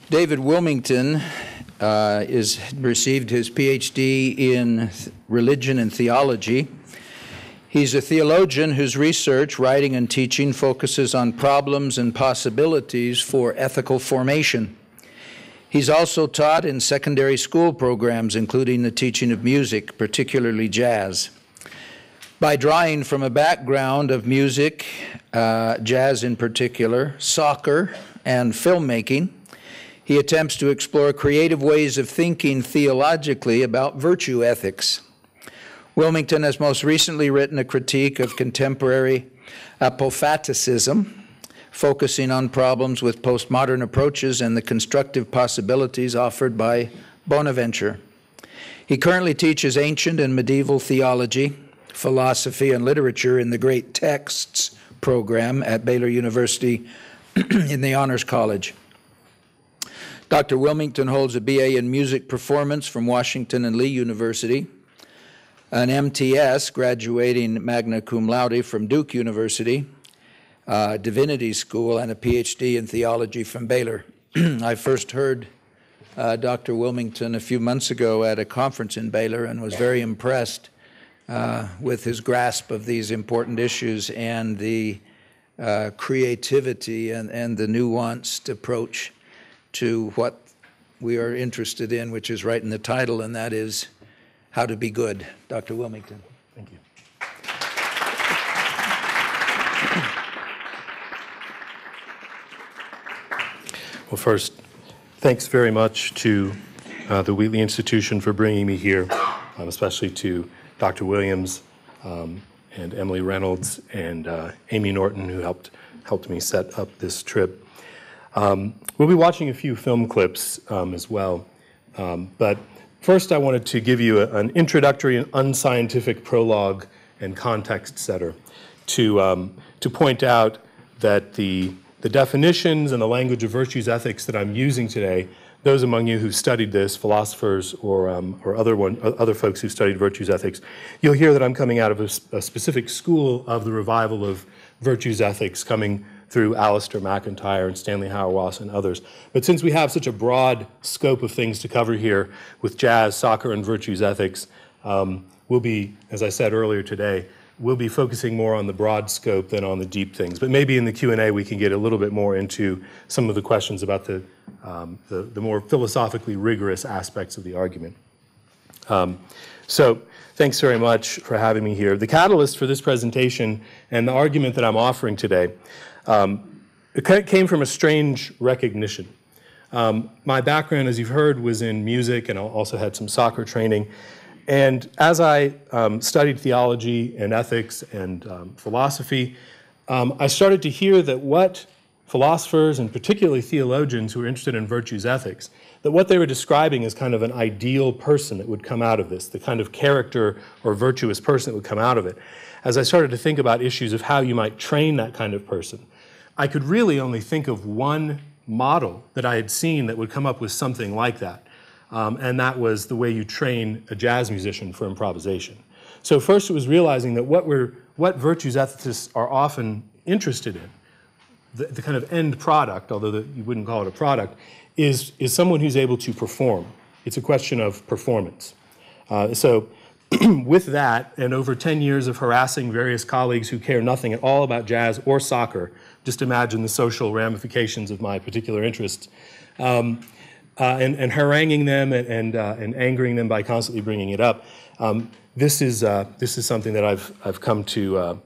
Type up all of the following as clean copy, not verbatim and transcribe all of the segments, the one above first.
David Wilmington received his PhD in religion and theology. He's a theologian whose research, writing, and teaching focuses on problems and possibilities for ethical formation. He's also taught in secondary school programs, including the teaching of music, particularly jazz. By drawing from a background of music, jazz in particular, soccer, and filmmaking, he attempts to explore creative ways of thinking theologically about virtue ethics. Wilmington has most recently written a critique of contemporary apophaticism, focusing on problems with postmodern approaches and the constructive possibilities offered by Bonaventure. He currently teaches ancient and medieval theology, philosophy, and literature in the Great Texts program at Baylor University in the Honors College. Dr. Wilmington holds a BA in Music Performance from Washington and Lee University, an MTS, graduating magna cum laude, from Duke University, Divinity School, and a PhD in theology from Baylor. I first heard Dr. Wilmington a few months ago at a conference in Baylor and was very impressed with his grasp of these important issues and the creativity and the nuanced approach to what we are interested in, which is right in the title, and that is how to be good. Dr. Wilmington. Thank you. Well, first, thanks very much to the Wheatley Institution for bringing me here, especially to Dr. Williams and Emily Reynolds and Amy Norton, who helped me set up this trip. We'll be watching a few film clips as well, but first I wanted to give you an introductory and unscientific prologue and context setter to point out that the definitions and the language of virtues ethics that I'm using today, those among you who've studied this, philosophers or other folks who studied virtues ethics, you'll hear that I'm coming out of a specific school of the revival of virtues ethics coming through Alistair McIntyre and Stanley Hauerwas and others. But since we have such a broad scope of things to cover here with jazz, soccer, and virtues ethics, we'll be, as I said earlier today, we'll be focusing more on the broad scope than on the deep things. But maybe in the Q&A we can get a little bit more into some of the questions about the more philosophically rigorous aspects of the argument. So thanks very much for having me here. The catalyst for this presentation and the argument that I'm offering today, it came from a strange recognition. My background, as you've heard, was in music, and I also had some soccer training. And as I studied theology and ethics and philosophy, I started to hear that what philosophers, and particularly theologians who were interested in virtues ethics, that what they were describing as kind of an ideal person that would come out of this, the kind of character or virtuous person that would come out of it. As I started to think about issues of how you might train that kind of person, I could really only think of one model that I had seen that would come up with something like that. And that was the way you train a jazz musician for improvisation. So first it was realizing that what virtues ethicists are often interested in, the kind of end product, although you wouldn't call it a product, is someone who's able to perform. It's a question of performance. So with that, and over 10 years of harassing various colleagues who care nothing at all about jazz or soccer, just imagine the social ramifications of my particular interests, and haranguing them and angering them by constantly bringing it up. This is something that I've come to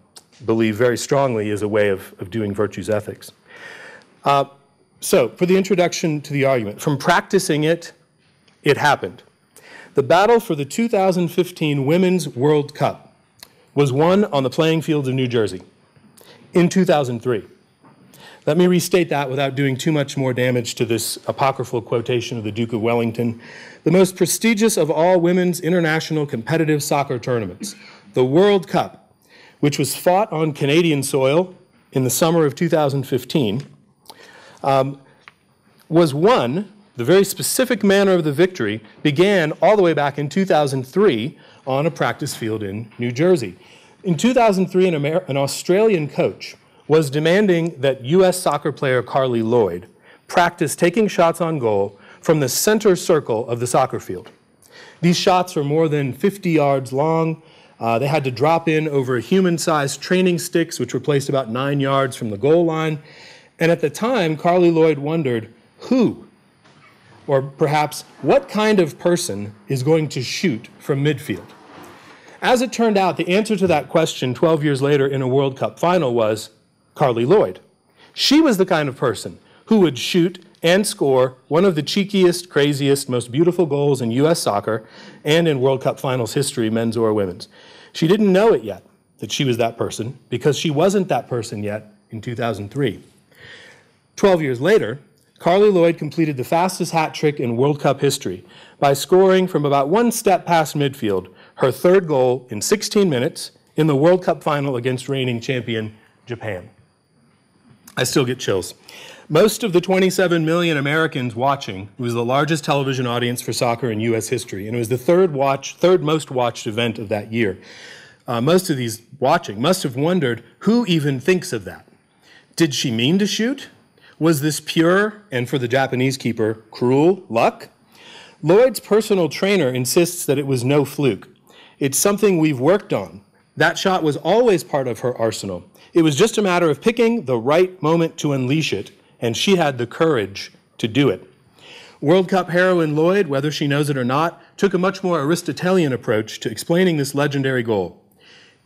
believe very strongly is a way of doing virtues ethics. So for the introduction to the argument, from practicing it, it happened. The battle for the 2015 Women's World Cup was won on the playing fields of New Jersey in 2003. Let me restate that without doing too much more damage to this apocryphal quotation of the Duke of Wellington. The most prestigious of all women's international competitive soccer tournaments, the World Cup, which was fought on Canadian soil in the summer of 2015, was won. The very specific manner of the victory began all the way back in 2003 on a practice field in New Jersey. In 2003, an Australian coach was demanding that U.S. soccer player Carly Lloyd practice taking shots on goal from the center circle of the soccer field. These shots are more than 50 yards long. They had to drop in over human-sized training sticks, which were placed about 9 yards from the goal line. And at the time, Carly Lloyd wondered, who, or perhaps what kind of person is going to shoot from midfield? As it turned out, the answer to that question 12 years later in a World Cup final was Carly Lloyd. She was the kind of person who would shoot and score one of the cheekiest, craziest, most beautiful goals in U.S. soccer and in World Cup finals history, men's or women's. She didn't know it yet that she was that person because she wasn't that person yet in 2003. 12 years later, Carly Lloyd completed the fastest hat trick in World Cup history by scoring from about one step past midfield her third goal in 16 minutes in the World Cup final against reigning champion Japan. I still get chills. Most of the 27 million Americans watching, it was the largest television audience for soccer in U.S. history, and it was the third most watched event of that year. Most of these watching must have wondered, who even thinks of that? Did she mean to shoot? Was this pure, and for the Japanese keeper, cruel luck? Lloyd's personal trainer insists that it was no fluke. It's something we've worked on. That shot was always part of her arsenal. It was just a matter of picking the right moment to unleash it, and she had the courage to do it. World Cup heroine Lloyd, whether she knows it or not, took a much more Aristotelian approach to explaining this legendary goal.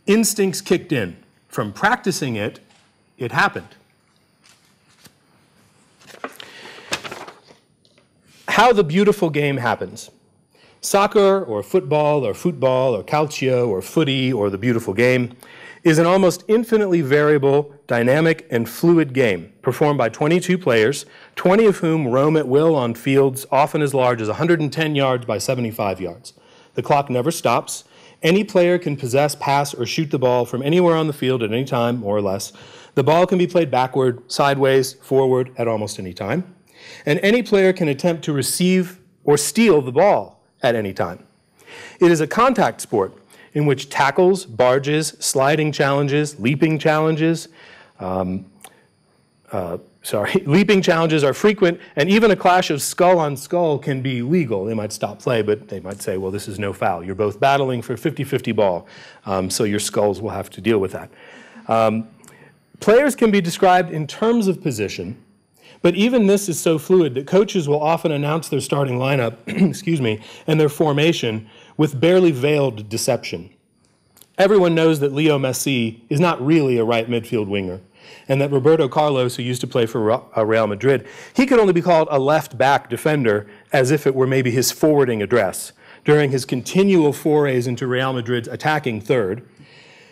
Instincts kicked in. From practicing it, it happened. How the beautiful game happens. Soccer or football or calcio or footy or the beautiful game is an almost infinitely variable, dynamic, and fluid game performed by 22 players, 20 of whom roam at will on fields often as large as 110 yards by 75 yards. The clock never stops. Any player can possess, pass, or shoot the ball from anywhere on the field at any time, more or less. The ball can be played backward, sideways, forward at almost any time. And any player can attempt to receive or steal the ball at any time. It is a contact sport in which tackles, barges, sliding challenges, leaping challenges are frequent, and even a clash of skull on skull can be legal. They might stop play, but they might say, well, this is no foul. You're both battling for 50-50 ball, so your skulls will have to deal with that. Players can be described in terms of position, but even this is so fluid that coaches will often announce their starting lineup, and their formation with barely veiled deception. Everyone knows that Leo Messi is not really a right midfield winger, and that Roberto Carlos, who used to play for Real Madrid, he could only be called a left-back defender as if it were maybe his forwarding address during his continual forays into Real Madrid's attacking third.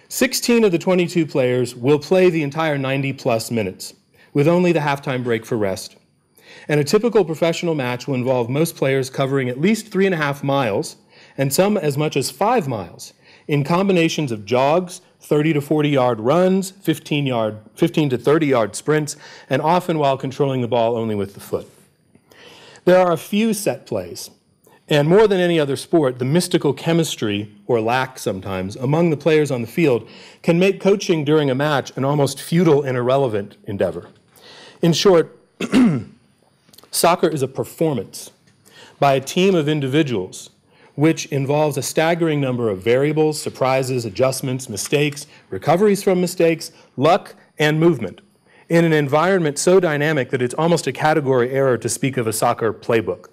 16 of the 22 players will play the entire 90-plus minutes, with only the halftime break for rest. And a typical professional match will involve most players covering at least 3.5 miles, and some as much as 5 miles, in combinations of jogs, 30 to 40-yard runs, 15 to 30-yard sprints, and often while controlling the ball only with the foot. There are a few set plays, and more than any other sport, the mystical chemistry, or lack sometimes, among the players on the field can make coaching during a match an almost futile and irrelevant endeavor. In short, soccer is a performance by a team of individuals which involves a staggering number of variables, surprises, adjustments, mistakes, recoveries from mistakes, luck, and movement in an environment so dynamic that it's almost a category error to speak of a soccer playbook.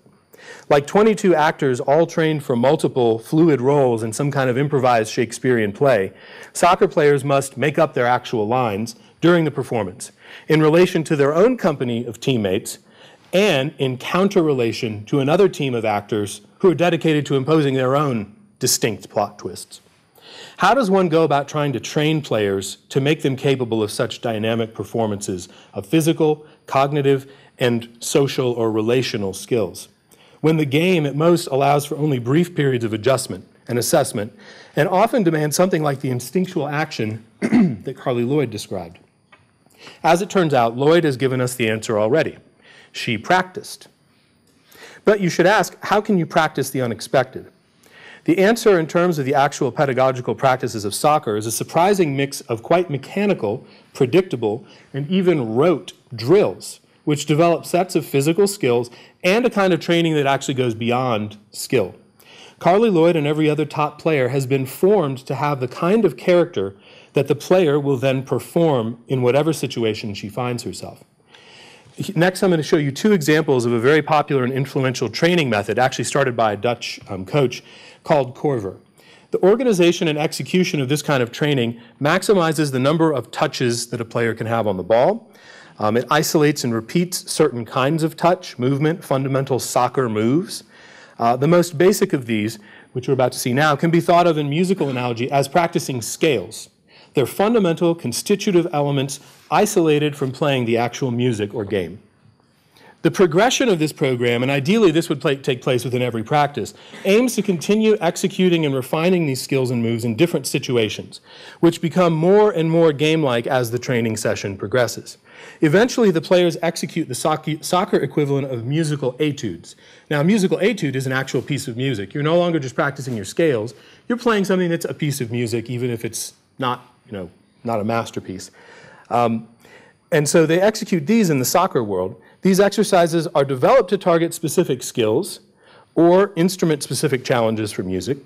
Like 22 actors all trained for multiple fluid roles in some kind of improvised Shakespearean play, soccer players must make up their actual lines during the performance in relation to their own company of teammates and in counter-relation to another team of actors who are dedicated to imposing their own distinct plot twists. How does one go about trying to train players to make them capable of such dynamic performances of physical, cognitive, and social or relational skills, when the game at most allows for only brief periods of adjustment and assessment, and often demands something like the instinctual action that Carly Lloyd described? As it turns out, Lloyd has given us the answer already. She practiced. But you should ask, how can you practice the unexpected? The answer in terms of the actual pedagogical practices of soccer is a surprising mix of quite mechanical, predictable, and even rote drills, which develop sets of physical skills and a kind of training that actually goes beyond skill. Carly Lloyd and every other top player has been formed to have the kind of character that the player will then perform in whatever situation she finds herself. Next, I'm going to show you two examples of a very popular and influential training method, actually started by a Dutch coach, called Corver. The organization and execution of this kind of training maximizes the number of touches that a player can have on the ball. It isolates and repeats certain kinds of touch, movement, fundamental soccer moves. The most basic of these, which we're about to see now, can be thought of in musical analogy as practicing scales. They're fundamental, constitutive elements isolated from playing the actual music or game. The progression of this program, and ideally this would take place within every practice, aims to continue executing and refining these skills and moves in different situations, which become more and more game-like as the training session progresses. Eventually, the players execute the soccer equivalent of musical etudes. Now, a musical etude is an actual piece of music. You're no longer just practicing your scales. You're playing something that's a piece of music, even if it's not a masterpiece. And so they execute these in the soccer world. These exercises are developed to target specific skills or instrument-specific challenges for music,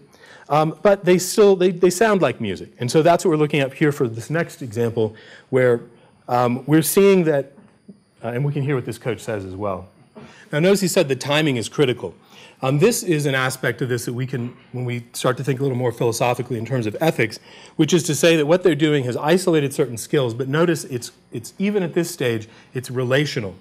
but they sound like music. And so that's what we're looking at here for this next example, where we're seeing that, and we can hear what this coach says as well. Now notice he said the timing is critical. This is an aspect of this that we can, when we start to think a little more philosophically in terms of ethics, which is to say that what they're doing has isolated certain skills, but notice it's even at this stage, it's relational.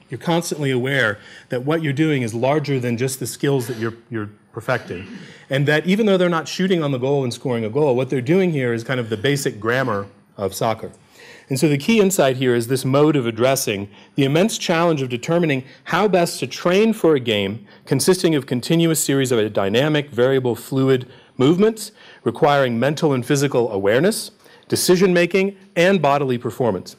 You're constantly aware that what you're doing is larger than just the skills that you're perfecting. And that even though they're not shooting on the goal and scoring a goal, what they're doing here is kind of the basic grammar of soccer. And so the key insight here is this mode of addressing the immense challenge of determining how best to train for a game consisting of continuous series of dynamic, variable, fluid movements requiring mental and physical awareness, decision-making, and bodily performance.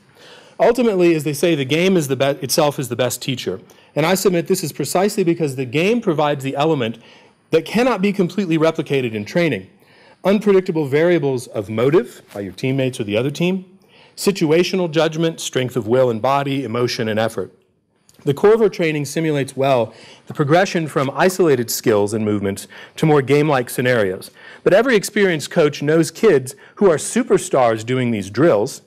Ultimately, as they say, the game is itself is the best teacher. And I submit this is precisely because the game provides the element that cannot be completely replicated in training. Unpredictable variables of motive by your teammates or the other team, situational judgment, strength of will and body, emotion and effort. The Corver training simulates well the progression from isolated skills and movements to more game-like scenarios. But every experienced coach knows kids who are superstars doing these drills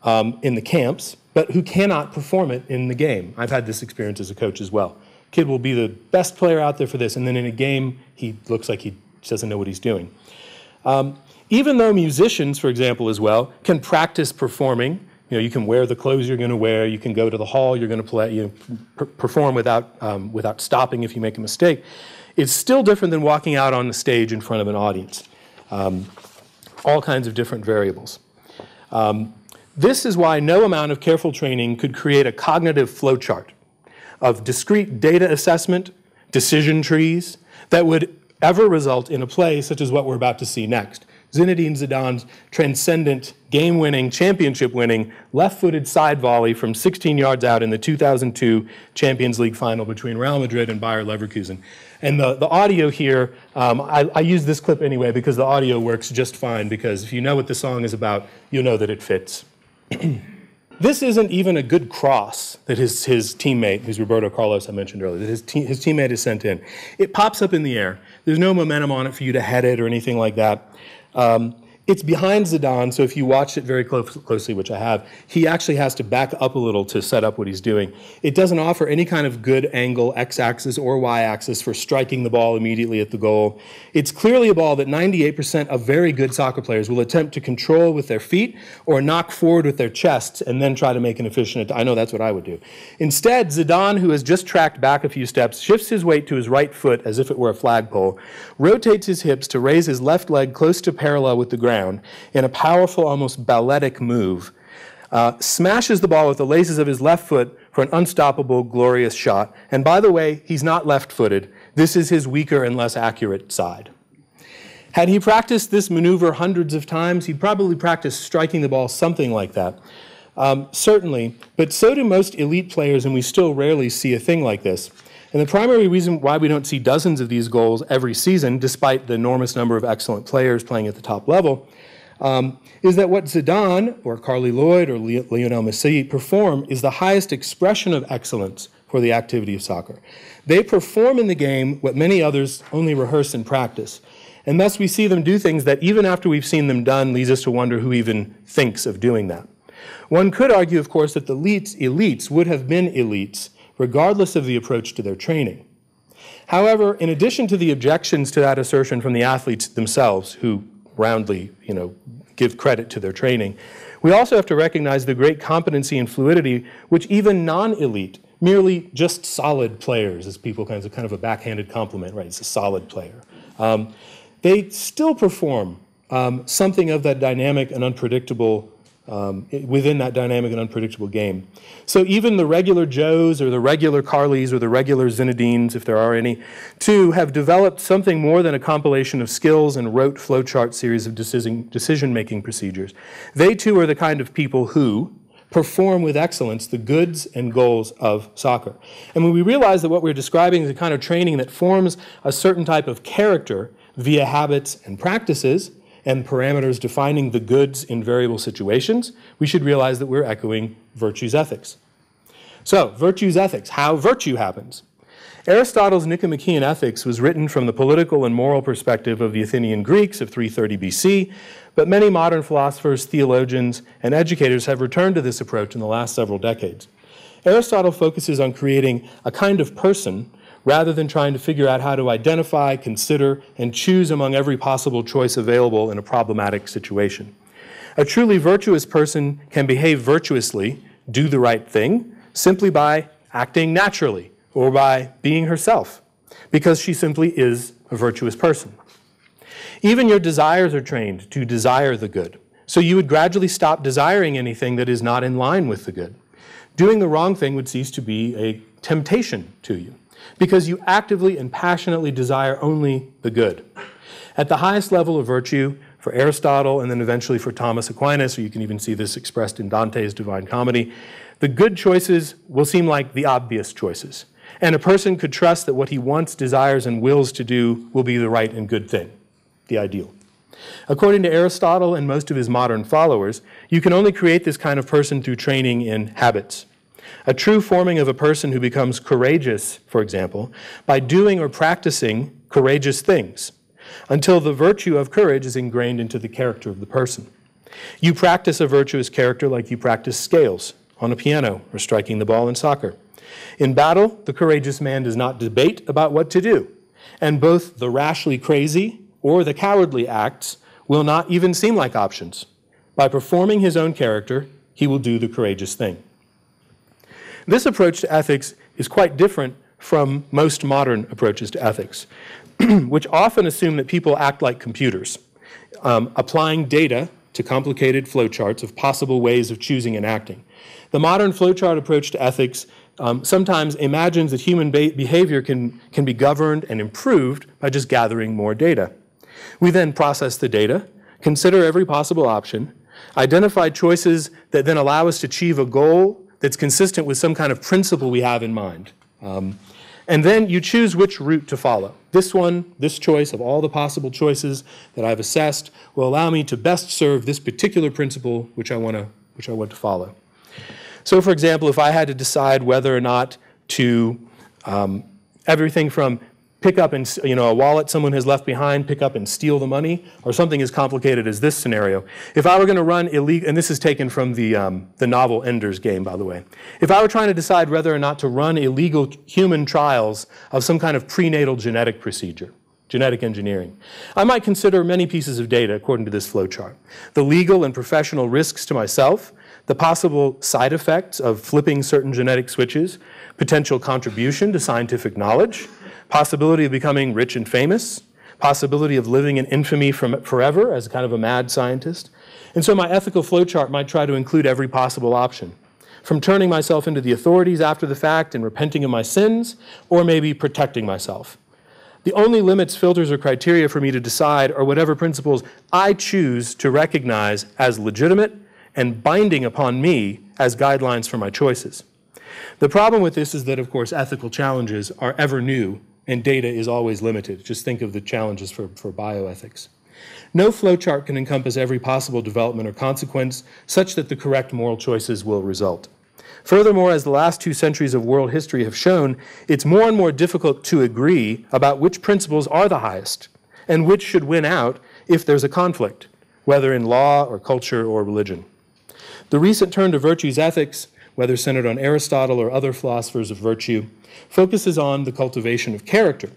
in the camps, but who cannot perform it in the game. I've had this experience as a coach as well. Kid will be the best player out there for this, and then in a game, he looks like he doesn't know what he's doing. Even though musicians, for example, as well, can practice performing, you can wear the clothes you're going to wear, you can go to the hall, you're going to play, perform without stopping if you make a mistake. It's still different than walking out on the stage in front of an audience. All kinds of different variables. This is why no amount of careful training could create a cognitive flowchart of discrete data assessment, decision trees, that would ever result in a play such as what we're about to see next. Zinedine Zidane's transcendent, game-winning, championship-winning, left-footed side volley from 16 yards out in the 2002 Champions League final between Real Madrid and Bayer Leverkusen. And the audio here, I use this clip anyway because the audio works just fine, because if you know what the song is about, you'll know that it fits. This isn't even a good cross that his teammate, who's Roberto Carlos I mentioned earlier, that his teammate is sent in. It pops up in the air. There's no momentum on it for you to head it or anything like that. It's behind Zidane, so if you watch it very closely, which I have, he actually has to back up a little to set up what he's doing. It doesn't offer any kind of good angle, x-axis or y-axis, for striking the ball immediately at the goal. It's clearly a ball that 98% of very good soccer players will attempt to control with their feet or knock forward with their chests and then try to make an efficient. I know that's what I would do. Instead, Zidane, who has just tracked back a few steps, shifts his weight to his right foot as if it were a flagpole, rotates his hips to raise his left leg close to parallel with the ground in a powerful, almost balletic move, smashes the ball with the laces of his left foot for an unstoppable, glorious shot. And by the way, he's not left-footed. This is his weaker and less accurate side. Had he practiced this maneuver hundreds of times, he'd probably practice striking the ball something like that. Certainly, but so do most elite players, and we still rarely see a thing like this. And the primary reason why we don't see dozens of these goals every season, despite the enormous number of excellent players playing at the top level, is that what Zidane or Carly Lloyd or Lionel Messi perform is the highest expression of excellence for the activity of soccer. They perform in the game what many others only rehearse and practice. And thus we see them do things that even after we've seen them done leads us to wonder who even thinks of doing that. One could argue, of course, that the elites would have been elites regardless of the approach to their training. However, in addition to the objections to that assertion from the athletes themselves, who roundly, give credit to their training, we also have to recognize the great competency and fluidity which even non-elite, merely just solid players, as people kind of a backhanded compliment, right? It's a solid player. They still perform something of that dynamic and unpredictable within that dynamic and unpredictable game. So even the regular Joes or the regular Carlys or the regular Zinedines, if there are any, too, have developed something more than a compilation of skills and rote flowchart series of decision-making procedures. They, too, are the kind of people who perform with excellence the goods and goals of soccer. And when we realize that what we're describing is a kind of training that forms a certain type of character via habits and practices, and parameters defining the goods in variable situations, we should realize that we're echoing virtue's ethics. So, virtue's ethics, how virtue happens. Aristotle's Nicomachean Ethics was written from the political and moral perspective of the Athenian Greeks of 330 BC, but many modern philosophers, theologians, and educators have returned to this approach in the last several decades. Aristotle focuses on creating a kind of person rather than trying to figure out how to identify, consider, and choose among every possible choice available in a problematic situation. A truly virtuous person can behave virtuously, do the right thing, simply by acting naturally or by being herself, because she simply is a virtuous person. Even your desires are trained to desire the good, so you would gradually stop desiring anything that is not in line with the good. Doing the wrong thing would cease to be a temptation to you, because you actively and passionately desire only the good. At the highest level of virtue, for Aristotle and then eventually for Thomas Aquinas, or you can even see this expressed in Dante's Divine Comedy, the good choices will seem like the obvious choices. And a person could trust that what he wants, desires, and wills to do will be the right and good thing, the ideal. According to Aristotle and most of his modern followers, you can only create this kind of person through training in habits. A true forming of a person who becomes courageous, for example, by doing or practicing courageous things, until the virtue of courage is ingrained into the character of the person. You practice a virtuous character like you practice scales on a piano or striking the ball in soccer. In battle, the courageous man does not debate about what to do, and both the rashly crazy or the cowardly acts will not even seem like options. By performing his own character, he will do the courageous thing. This approach to ethics is quite different from most modern approaches to ethics, which often assume that people act like computers, applying data to complicated flowcharts of possible ways of choosing and acting. The modern flowchart approach to ethics sometimes imagines that human behavior can be governed and improved by just gathering more data. We then process the data, consider every possible option, identify choices that then allow us to achieve a goal that's consistent with some kind of principle we have in mind. And then you choose which route to follow. This one, this choice of all the possible choices that I've assessed will allow me to best serve this particular principle which I want to follow. So for example, if I had to decide whether or not to, everything from pick up and, a wallet someone has left behind, pick up and steal the money, or something as complicated as this scenario. If I were going to run illegal, and this is taken from the novel Ender's Game, by the way. If I were trying to decide whether or not to run illegal human trials of some kind of prenatal genetic procedure, genetic engineering, I might consider many pieces of data according to this flowchart. The legal and professional risks to myself, the possible side effects of flipping certain genetic switches, potential contribution to scientific knowledge, possibility of becoming rich and famous, possibility of living in infamy forever as kind of a mad scientist. And so my ethical flowchart might try to include every possible option, from turning myself into the authorities after the fact and repenting of my sins, or maybe protecting myself. The only limits, filters, or criteria for me to decide are whatever principles I choose to recognize as legitimate and binding upon me as guidelines for my choices. The problem with this is that, of course, ethical challenges are ever new and data is always limited. Just think of the challenges for bioethics. No flowchart can encompass every possible development or consequence such that the correct moral choices will result. Furthermore, as the last 2 centuries of world history have shown, it's more and more difficult to agree about which principles are the highest and which should win out if there's a conflict, whether in law or culture or religion. The recent turn to virtues ethics, whether centered on Aristotle or other philosophers of virtue, focuses on the cultivation of character.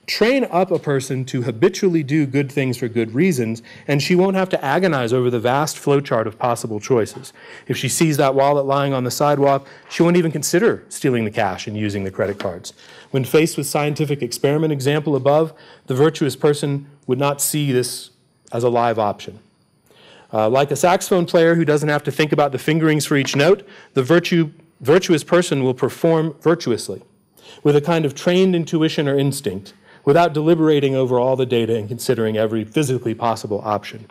Train up a person to habitually do good things for good reasons, and she won't have to agonize over the vast flowchart of possible choices. If she sees that wallet lying on the sidewalk, she won't even consider stealing the cash and using the credit cards. When faced with scientific experiment example above, the virtuous person would not see this as a live option. Like a saxophone player who doesn't have to think about the fingerings for each note, the virtuous person will perform virtuously, with a kind of trained intuition or instinct, without deliberating over all the data and considering every physically possible option.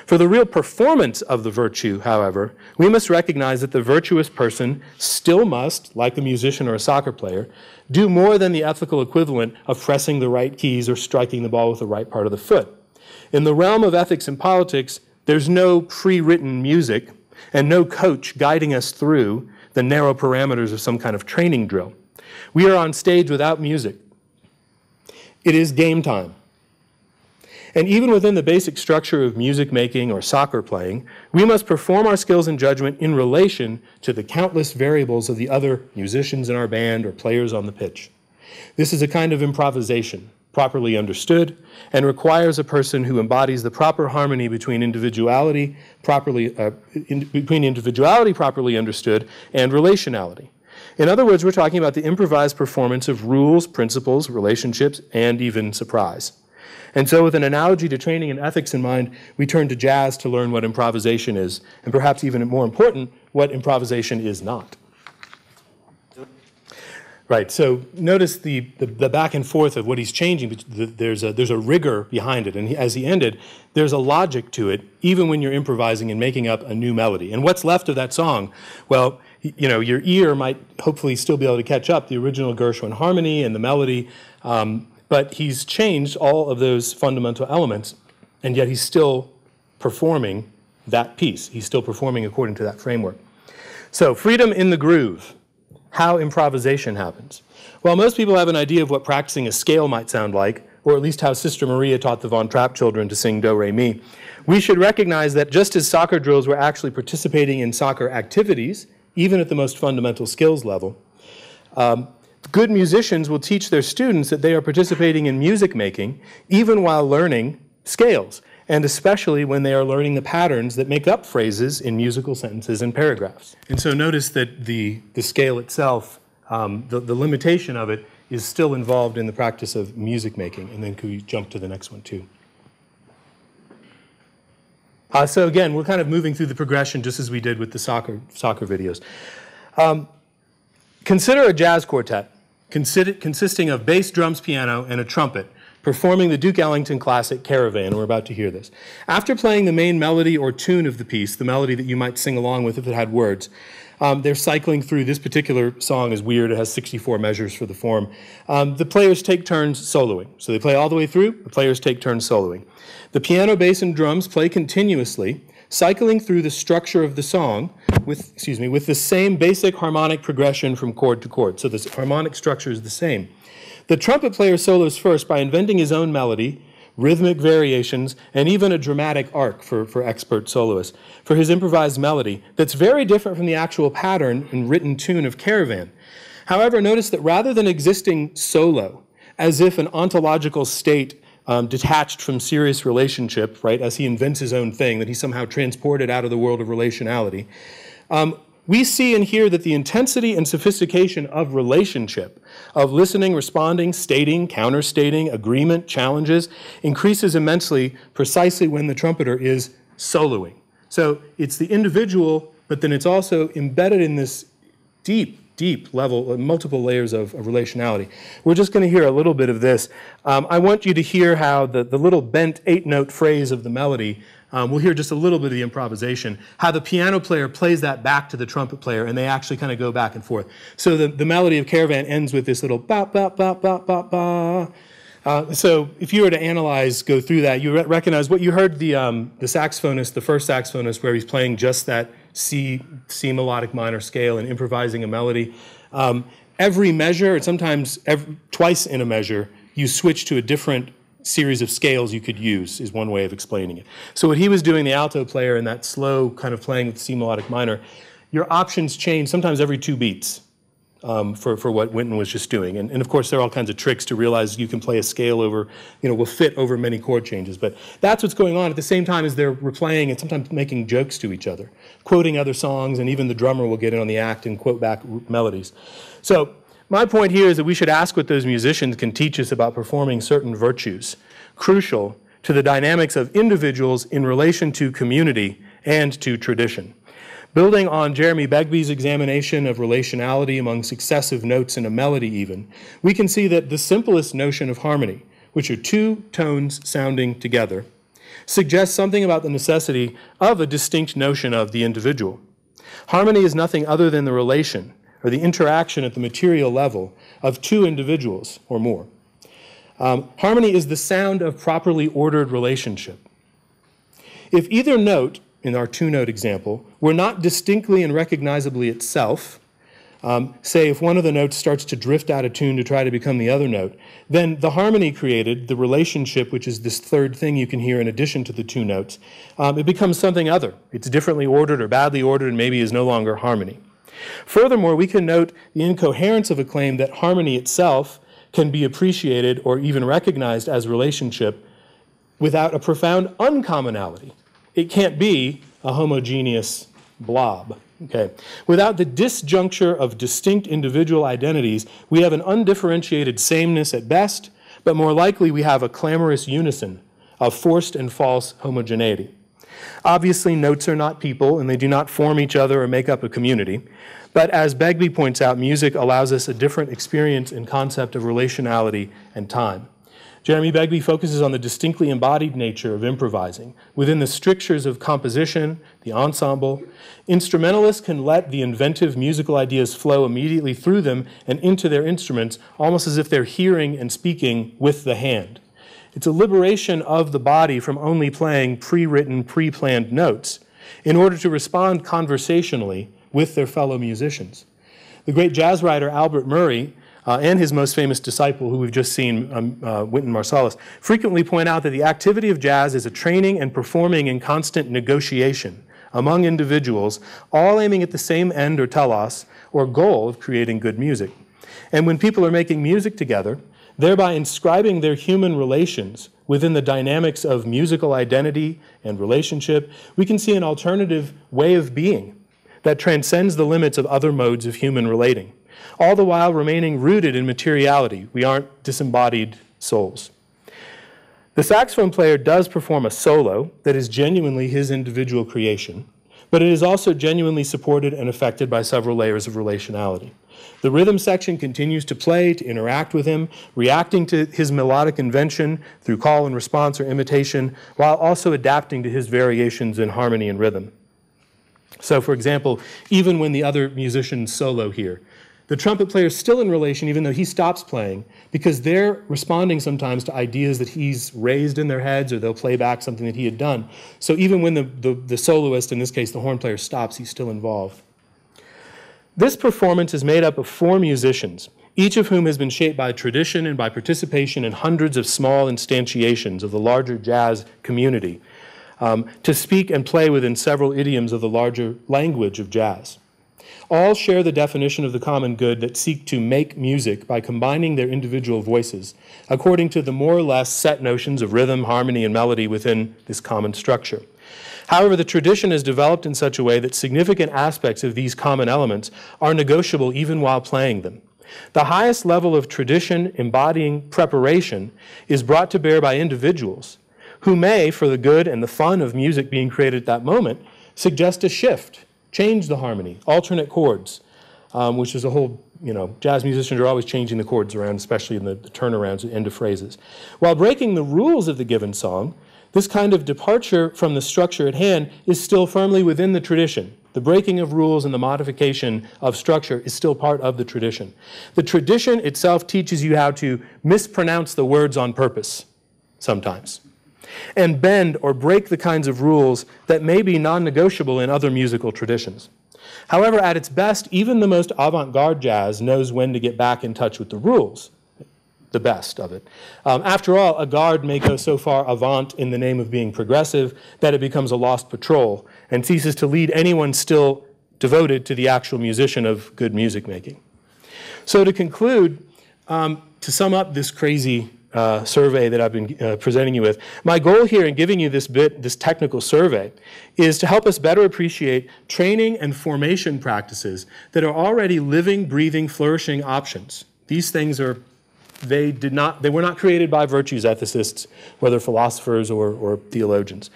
For the real performance of the virtue, however, we must recognize that the virtuous person still must, like a musician or a soccer player, do more than the ethical equivalent of pressing the right keys or striking the ball with the right part of the foot. In the realm of ethics and politics, there's no pre-written music and no coach guiding us through the narrow parameters of some kind of training drill. We are on stage without music. It is game time. And even within the basic structure of music making or soccer playing, we must perform our skills and judgment in relation to the countless variables of the other musicians in our band or players on the pitch. This is a kind of improvisation, properly understood, and requires a person who embodies the proper harmony between individuality properly understood and relationality. In other words, we're talking about the improvised performance of rules, principles, relationships, and even surprise. And so with an analogy to training and ethics in mind, we turn to jazz to learn what improvisation is, and perhaps even more important, what improvisation is not. Right, so notice the back and forth of what he's changing. There's a rigor behind it, and as he ended, there's a logic to it, even when you're improvising and making up a new melody. And what's left of that song? Well, you know, your ear might hopefully still be able to catch up the original Gershwin harmony and the melody, but he's changed all of those fundamental elements, and yet he's still performing that piece. He's still performing according to that framework. So, freedom in the groove. How improvisation happens. Well, most people have an idea of what practicing a scale might sound like, or at least how Sister Maria taught the Von Trapp children to sing Do, Re, Mi. We should recognize that just as soccer drills were actually participating in soccer activities, even at the most fundamental skills level, good musicians will teach their students that they are participating in music making, even while learning scales, and especially when they are learning the patterns that make up phrases in musical sentences and paragraphs. And so notice that the scale itself, the limitation of it, is still involved in the practice of music making. And then could we jump to the next one too? So again, we're kind of moving through the progression just as we did with the soccer videos. Consider a jazz quartet consisting of bass, drums, piano, and a trumpet, performing the Duke Ellington classic Caravan, and we're about to hear this. After playing the main melody or tune of the piece, the melody that you might sing along with if it had words, they're cycling through. This particular song is weird. It has 64 measures for the form. The players take turns soloing. So they play all the way through. The players take turns soloing. The piano, bass, and drums play continuously, cycling through the structure of the song with the same basic harmonic progression from chord to chord. So the harmonic structure is the same. The trumpet player solos first by inventing his own melody, rhythmic variations, and even a dramatic arc for expert soloists, for his improvised melody that's very different from the actual pattern and written tune of Caravan. However, notice that rather than existing solo, as if an ontological state detached from serious relationship, right, as he invents his own thing, that he's somehow transported out of the world of relationality, we see and hear that the intensity and sophistication of relationship, of listening, responding, stating, counterstating, agreement, challenges, increases immensely precisely when the trumpeter is soloing. So it's the individual, but then it's also embedded in this deep level, multiple layers of relationality. We're just going to hear a little bit of this. I want you to hear how the little bent 8-note phrase of the melody, we'll hear just a little bit of the improvisation, how the piano player plays that back to the trumpet player, and they actually kind of go back and forth. So the melody of Caravan ends with this little ba ba ba ba ba ba. So if you were to analyze, go through that, you recognize what you heard the saxophonist, the first saxophonist, where he's playing just that C melodic minor scale and improvising a melody. Every measure, and sometimes twice in a measure, you switch to a different series of scales you could use, is one way of explaining it. So what he was doing, the alto player, in that slow kind of playing with C melodic minor, your options change sometimes every 2 beats. For what Wynton was just doing. And of course, there are all kinds of tricks to realize you can play a scale over, will fit over many chord changes. But that's what's going on at the same time as they're replaying and sometimes making jokes to each other, quoting other songs, and even the drummer will get in on the act and quote back melodies. So my point here is that we should ask what those musicians can teach us about performing certain virtues, crucial to the dynamics of individuals in relation to community and to tradition. Building on Jeremy Begbie's examination of relationality among successive notes in a melody even, we can see that the simplest notion of harmony, which are 2 tones sounding together, suggests something about the necessity of a distinct notion of the individual. Harmony is nothing other than the relation, or the interaction at the material level, of 2 individuals or more. Harmony is the sound of properly ordered relationship. If either note, in our 2-note example, were not distinctly and recognizably itself, say if one of the notes starts to drift out of tune to try to become the other note, then the harmony created, the relationship, which is this third thing you can hear in addition to the 2 notes, it becomes something other. It's differently ordered or badly ordered and maybe is no longer harmony. Furthermore, we can note the incoherence of a claim that harmony itself can be appreciated or even recognized as relationship without a profound uncommonality. It can't be a homogeneous blob. Okay. Without the disjuncture of distinct individual identities, we have an undifferentiated sameness at best, but more likely we have a clamorous unison of forced and false homogeneity. Obviously, notes are not people, and they do not form each other or make up a community. But as Begbie points out, music allows us a different experience and concept of relationality and time. Jeremy Begbie focuses on the distinctly embodied nature of improvising. Within the strictures of composition, the ensemble, instrumentalists can let the inventive musical ideas flow immediately through them and into their instruments, almost as if they're hearing and speaking with the hand. It's a liberation of the body from only playing pre-written, pre-planned notes in order to respond conversationally with their fellow musicians. The great jazz writer Albert Murray and his most famous disciple, who we've just seen, Wynton Marsalis, frequently point out that the activity of jazz is a training and performing in constant negotiation among individuals, all aiming at the same end or telos, or goal of creating good music. And when people are making music together, thereby inscribing their human relations within the dynamics of musical identity and relationship, we can see an alternative way of being that transcends the limits of other modes of human relating, all the while remaining rooted in materiality. We aren't disembodied souls. The saxophone player does perform a solo that is genuinely his individual creation, but it is also genuinely supported and affected by several layers of relationality. The rhythm section continues to play, to interact with him, reacting to his melodic invention through call and response or imitation, while also adapting to his variations in harmony and rhythm. So, for example, even when the other musicians solo here, the trumpet player is still in relation even though he stops playing, because they're responding sometimes to ideas that he's raised in their heads, or they'll play back something that he had done. So even when the soloist, in this case the horn player, stops, he's still involved. This performance is made up of 4 musicians, each of whom has been shaped by tradition and by participation in hundreds of small instantiations of the larger jazz community, to speak and play within several idioms of the larger language of jazz. All share the definition of the common good that seek to make music by combining their individual voices according to the more or less set notions of rhythm, harmony, and melody within this common structure. However, the tradition is developed in such a way that significant aspects of these common elements are negotiable even while playing them. The highest level of tradition embodying preparation is brought to bear by individuals who may, for the good and the fun of music being created at that moment, suggest a shift, change the harmony, alternate chords, which is a whole, jazz musicians are always changing the chords around, especially in the turnarounds at end of phrases. While breaking the rules of the given song, This kind of departure from the structure at hand is still firmly within the tradition. The breaking of rules and the modification of structure is still part of the tradition. The tradition itself teaches you how to mispronounce the words on purpose sometimes, and bend or break the kinds of rules that may be non-negotiable in other musical traditions. However, at its best, even the most avant-garde jazz knows when to get back in touch with the rules, the best of it. After all, a garde may go so far avant in the name of being progressive that it becomes a lost patrol and ceases to lead anyone still devoted to the actual musician of good music making. So to conclude, to sum up this crazy survey that I've been presenting you with, my goal here in giving you this technical survey is to help us better appreciate training and formation practices that are already living, breathing, flourishing options. These things are they were not created by virtues ethicists, whether philosophers or theologians.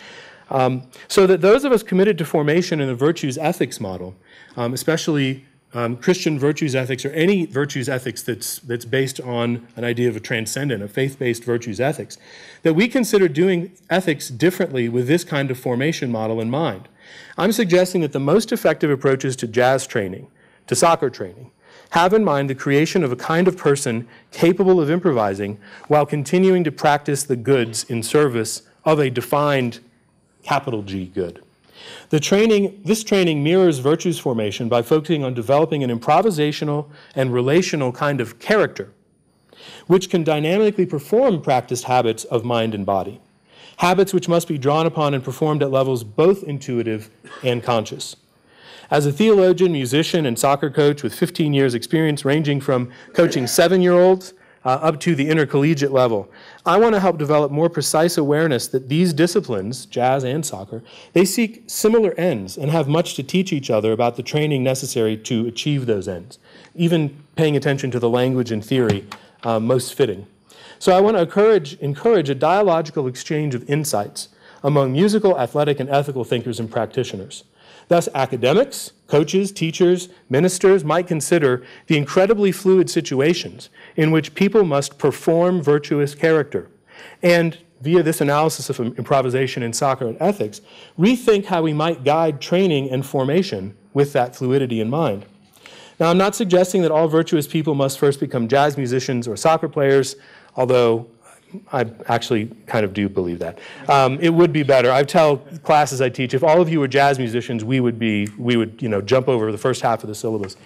So that those of us committed to formation in the virtues ethics model, especially Christian virtues ethics or any virtues ethics that's based on an idea of a transcendent, a faith-based virtues ethics, that we consider doing ethics differently with this kind of formation model in mind. I'm suggesting that the most effective approaches to jazz training, to soccer training, have in mind the creation of a kind of person capable of improvising while continuing to practice the goods in service of a defined capital G good. This training mirrors virtues formation by focusing on developing an improvisational and relational kind of character, which can dynamically perform practiced habits of mind and body, habits which must be drawn upon and performed at levels both intuitive and conscious. As a theologian, musician, and soccer coach with 15 years experience ranging from coaching 7-year-olds up to the intercollegiate level, I want to help develop more precise awareness that these disciplines, jazz and soccer, they seek similar ends and have much to teach each other about the training necessary to achieve those ends, even paying attention to the language and theory most fitting. So I want to encourage a dialogical exchange of insights among musical, athletic, and ethical thinkers and practitioners. Thus, academics, coaches, teachers, ministers might consider the incredibly fluid situations in which people must perform virtuous character, and via this analysis of improvisation in soccer and ethics, rethink how we might guide training and formation with that fluidity in mind. Now, I'm not suggesting that all virtuous people must first become jazz musicians or soccer players, although I actually kind of do believe that. It would be better. I tell classes I teach, if all of you were jazz musicians, we would jump over the first half of the syllabus.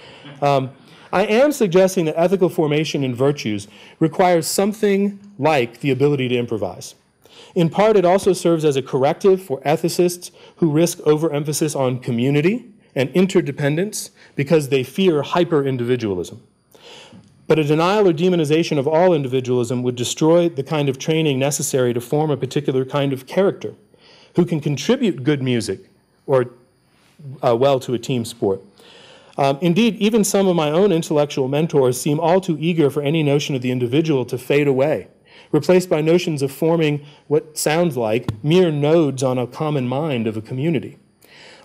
I am suggesting that ethical formation in virtues requires something like the ability to improvise. In part, it also serves as a corrective for ethicists who risk overemphasis on community and interdependence because they fear hyper-individualism. But a denial or demonization of all individualism would destroy the kind of training necessary to form a particular kind of character who can contribute good music or well to a team sport. Indeed, even some of my own intellectual mentors seem all too eager for any notion of the individual to fade away, replaced by notions of forming what sounds like mere nodes on a common mind of a community.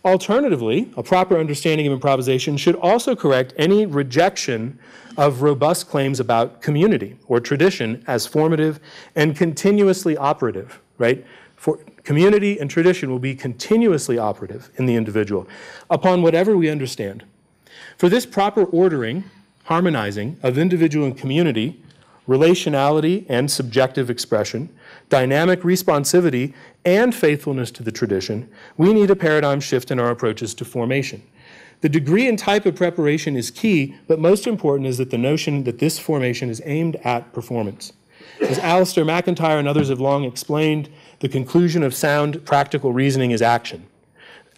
Alternatively, a proper understanding of improvisation should also correct any rejection of robust claims about community or tradition as formative and continuously operative, right? For community and tradition will be continuously operative in the individual upon whatever we understand. For this proper ordering, harmonizing of individual and community, relationality and subjective expression, dynamic responsivity, and faithfulness to the tradition, we need a paradigm shift in our approaches to formation. The degree and type of preparation is key, but most important is that the notion that this formation is aimed at performance. As Alistair McIntyre and others have long explained, the conclusion of sound practical reasoning is action.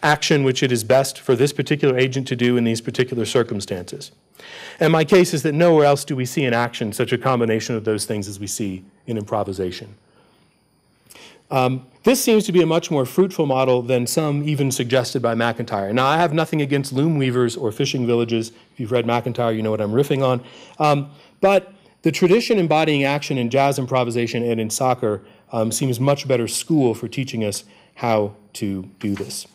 Action which it is best for this particular agent to do in these particular circumstances. And my case is that nowhere else do we see in action such a combination of those things as we see in improvisation. This seems to be a much more fruitful model than some even suggested by McIntyre. Now, I have nothing against loom weavers or fishing villages. If you've read McIntyre, you know what I'm riffing on. But the tradition embodying action in jazz improvisation and in soccer seems much better school for teaching us how to do this.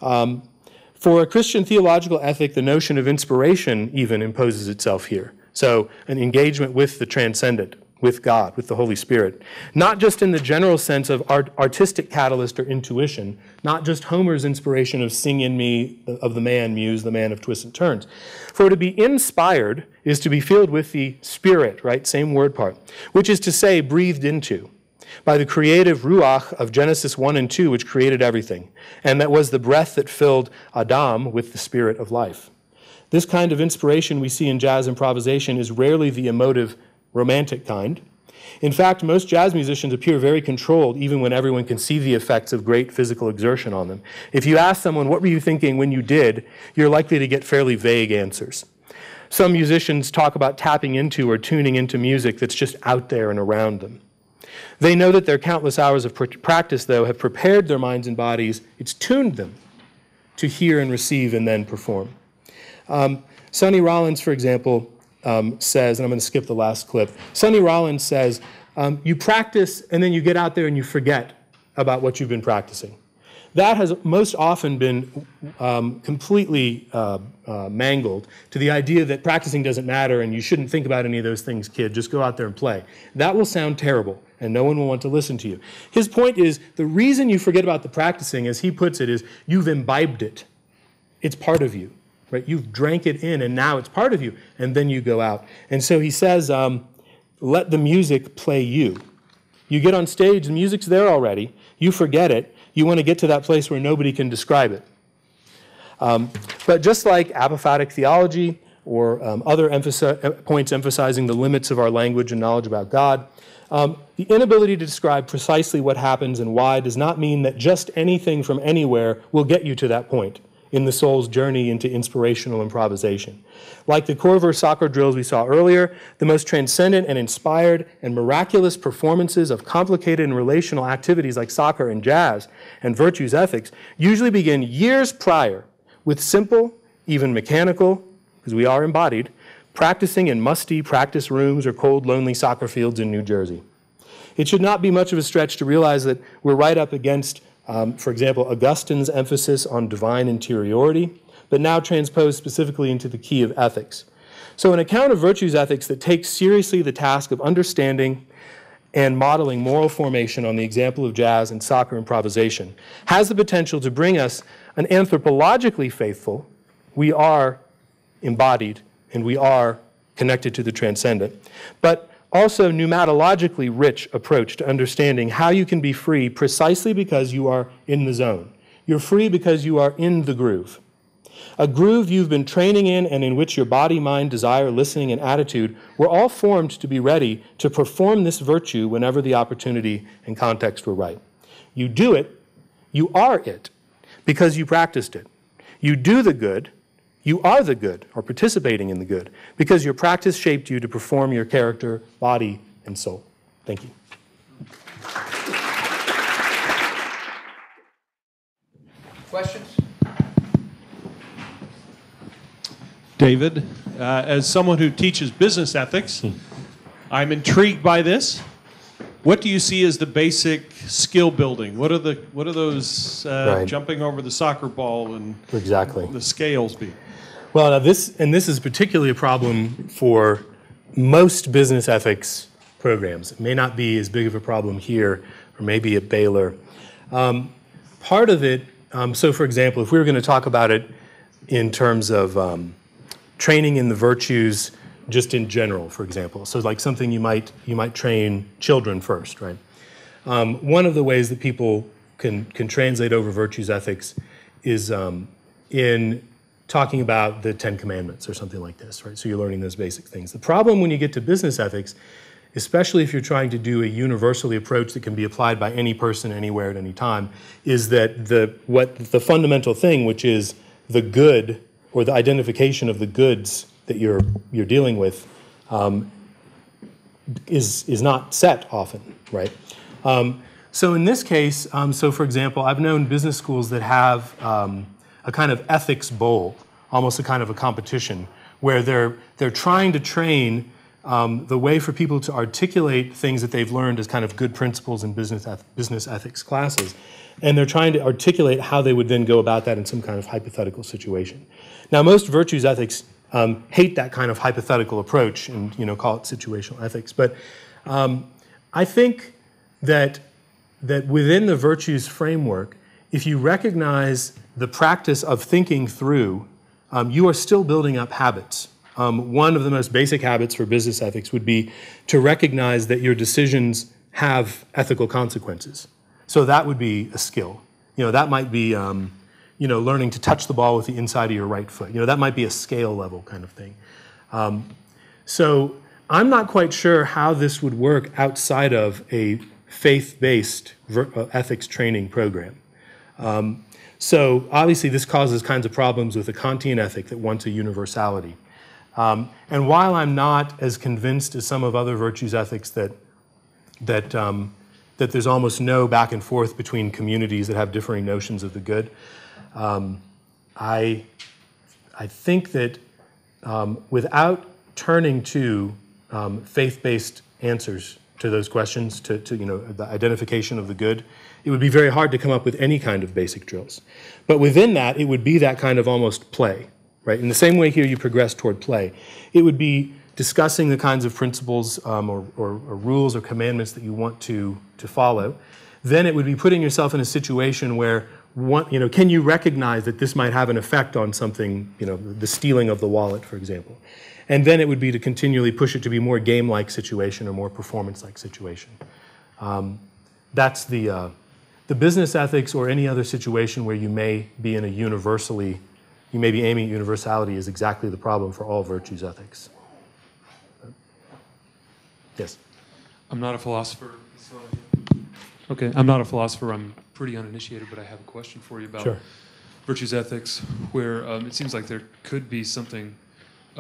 For a Christian theological ethic, the notion of inspiration even imposes itself here. So an engagement with the transcendent, with God, with the Holy Spirit. Not just in the general sense of artistic catalyst or intuition, not just Homer's inspiration of sing in me of the man muse, the man of twists and turns. For to be inspired is to be filled with the Spirit, right? Same word part, which is to say breathed into by the creative ruach of Genesis 1 and 2, which created everything, and that was the breath that filled Adam with the spirit of life. This kind of inspiration we see in jazz improvisation is rarely the emotive, romantic kind. In fact, most jazz musicians appear very controlled, even when everyone can see the effects of great physical exertion on them. If you ask someone, what were you thinking when you did, you're likely to get fairly vague answers. Some musicians talk about tapping into or tuning into music that's just out there and around them. They know that their countless hours of practice, though, have prepared their minds and bodies. It's tuned them to hear and receive and then perform. Sonny Rollins, for example, says, and I'm going to skip the last clip, Sonny Rollins says, you practice and then you get out there and you forget about what you've been practicing. That has most often been completely mangled to the idea that practicing doesn't matter and you shouldn't think about any of those things, kid. Just go out there and play. That will sound terrible, and no one will want to listen to you. His point is, the reason you forget about the practicing, as he puts it, is you've imbibed it. It's part of you, right? You've drank it in, and now it's part of you, and then you go out. And so he says, let the music play you. You get on stage, the music's there already. You forget it. You want to get to that place where nobody can describe it. But just like apophatic theology or other points emphasizing the limits of our language and knowledge about God, the inability to describe precisely what happens and why does not mean that just anything from anywhere will get you to that point in the soul's journey into inspirational improvisation. Like the core verse soccer drills we saw earlier, the most transcendent and inspired and miraculous performances of complicated and relational activities like soccer and jazz and virtues ethics usually begin years prior with simple, even mechanical, because we are embodied, practicing in musty practice rooms or cold, lonely soccer fields in New Jersey. It should not be much of a stretch to realize that we're right up against, for example, Augustine's emphasis on divine interiority, but now transposed specifically into the key of ethics. So an account of virtues ethics that takes seriously the task of understanding and modeling moral formation on the example of jazz and soccer improvisation has the potential to bring us an anthropologically faithful, we are embodied and we are connected to the transcendent, but also pneumatologically rich approach to understanding how you can be free precisely because you are in the zone. You're free because you are in the groove. A groove you've been training in and in which your body, mind, desire, listening, and attitude were all formed to be ready to perform this virtue whenever the opportunity and context were right. You do it, you are it, because you practiced it. You do the good, you are the good, or participating in the good, because your practice shaped you to perform your character, body, and soul. Thank you. Questions? David, as someone who teaches business ethics, I'm intrigued by this. What do you see as the basic skill building? What are those jumping over the soccer ball and exactly the scales be? Well, now this is particularly a problem for most business ethics programs. It may not be as big of a problem here or maybe at Baylor. Part of it, so for example, if we were going to talk about it in terms of training in the virtues just in general, for example. So like something you might train children first, right? One of the ways that people can translate over virtues ethics is in talking about the 10 Commandments or something like this, right? So you're learning those basic things. The problem when you get to business ethics, especially if you're trying to do a universally approach that can be applied by any person, anywhere, at any time, is that the fundamental thing, which is the good or the identification of the goods that you're dealing with, is not set often, right? So in this case, so for example, I've known business schools that have a kind of ethics bowl, almost a kind of a competition, where they're trying to train the way for people to articulate things that they've learned as kind of good principles in business ethics classes. And they're trying to articulate how they would then go about that in some kind of hypothetical situation. Now, most virtues ethics hate that kind of hypothetical approach and call it situational ethics. But I think that within the virtues framework, if you recognize the practice of thinking through, you are still building up habits. One of the most basic habits for business ethics would be to recognize that your decisions have ethical consequences. So that would be a skill. That might be learning to touch the ball with the inside of your right foot. That might be a scale level kind of thing. So I'm not quite sure how this would work outside of a faith-based ethics training program. So obviously this causes kinds of problems with the Kantian ethic that wants a universality. And while I'm not as convinced as some of other virtues ethics that there's almost no back and forth between communities that have differing notions of the good, I think that without turning to faith-based answers to those questions, to the identification of the good, it would be very hard to come up with any kind of basic drills. But within that, it would be that kind of almost play, right? In the same way here you progress toward play. It would be discussing the kinds of principles or rules or commandments that you want to follow. Then it would be putting yourself in a situation where, can you recognize that this might have an effect on something, the stealing of the wallet, for example. And then it would be to continually push it to be more game-like situation or more performance-like situation. That's the business ethics or any other situation where you may be in a you may be aiming at universality is exactly the problem for all virtues ethics. Yes? I'm not a philosopher. Okay, I'm not a philosopher. I'm pretty uninitiated, but I have a question for you about virtues ethics, where it seems like there could be something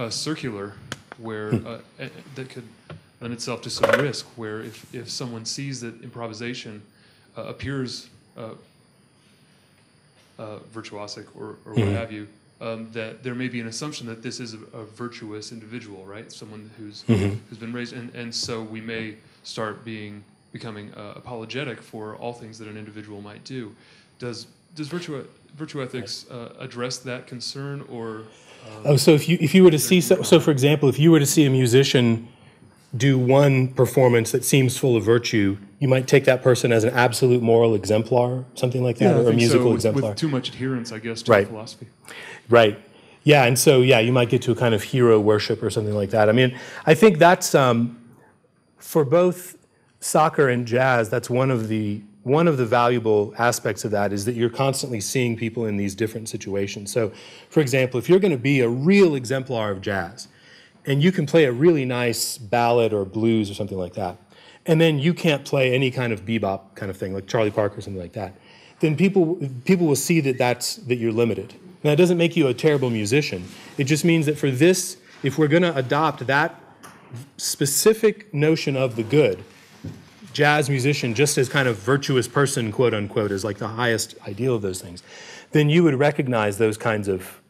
circular where that could lend itself to some risk, where if someone sees that improvisation appears virtuosic or what have you, that there may be an assumption that this is a virtuous individual, right? Someone who's been raised, and so we may start becoming apologetic for all things that an individual might do. Does virtue ethics address that concern, or? So if you were to see, so for example, if you were to see a musician do one performance that seems full of virtue, you might take that person as an absolute moral exemplar, something like that, or a musical exemplar. With too much adherence, I guess, to philosophy. Right. Yeah, and so you might get to a kind of hero worship or something like that. I mean, I think that's for both soccer and jazz. That's one of the valuable aspects of that is that you're constantly seeing people in these different situations. So, for example, if you're going to be a real exemplar of jazz, and you can play a really nice ballad or blues or something like that, and then you can't play any kind of bebop kind of thing, like Charlie Parker or something like that, then people will see that you're limited. Now, it doesn't make you a terrible musician. It just means that for this, if we're going to adopt that specific notion of the good, jazz musician, just as kind of virtuous person, quote unquote, is like the highest ideal of those things, then you would recognize those kinds of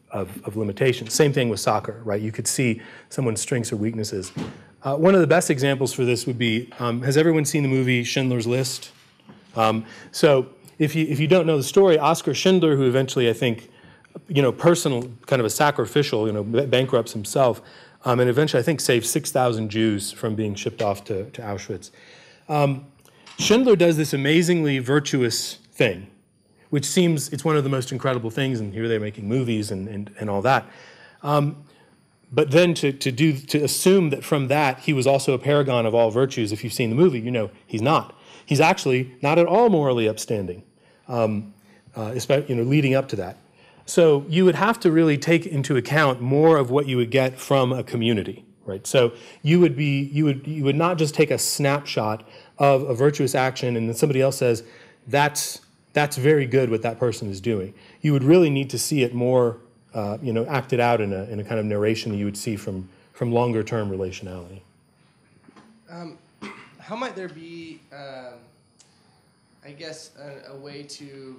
limitations. Same thing with soccer, right? You could see someone's strengths or weaknesses. One of the best examples for this would be, has everyone seen the movie Schindler's List? So if you don't know the story, Oskar Schindler, who eventually, I think, personal, kind of a sacrificial, bankrupts himself, and eventually, I think, saved 6,000 Jews from being shipped off to Auschwitz. Schindler does this amazingly virtuous thing, which seems it's one of the most incredible things, and here they're making movies and all that. But then to assume that from that he was also a paragon of all virtues, if you've seen the movie, he's not. He's actually not at all morally upstanding, leading up to that. So you would have to really take into account more of what you would get from a community, right? So you would not just take a snapshot of a virtuous action and then somebody else says that's very good what that person is doing. You would really need to see it more, acted out in a kind of narration that you would see from longer term relationality. How might there be, I guess, a way to,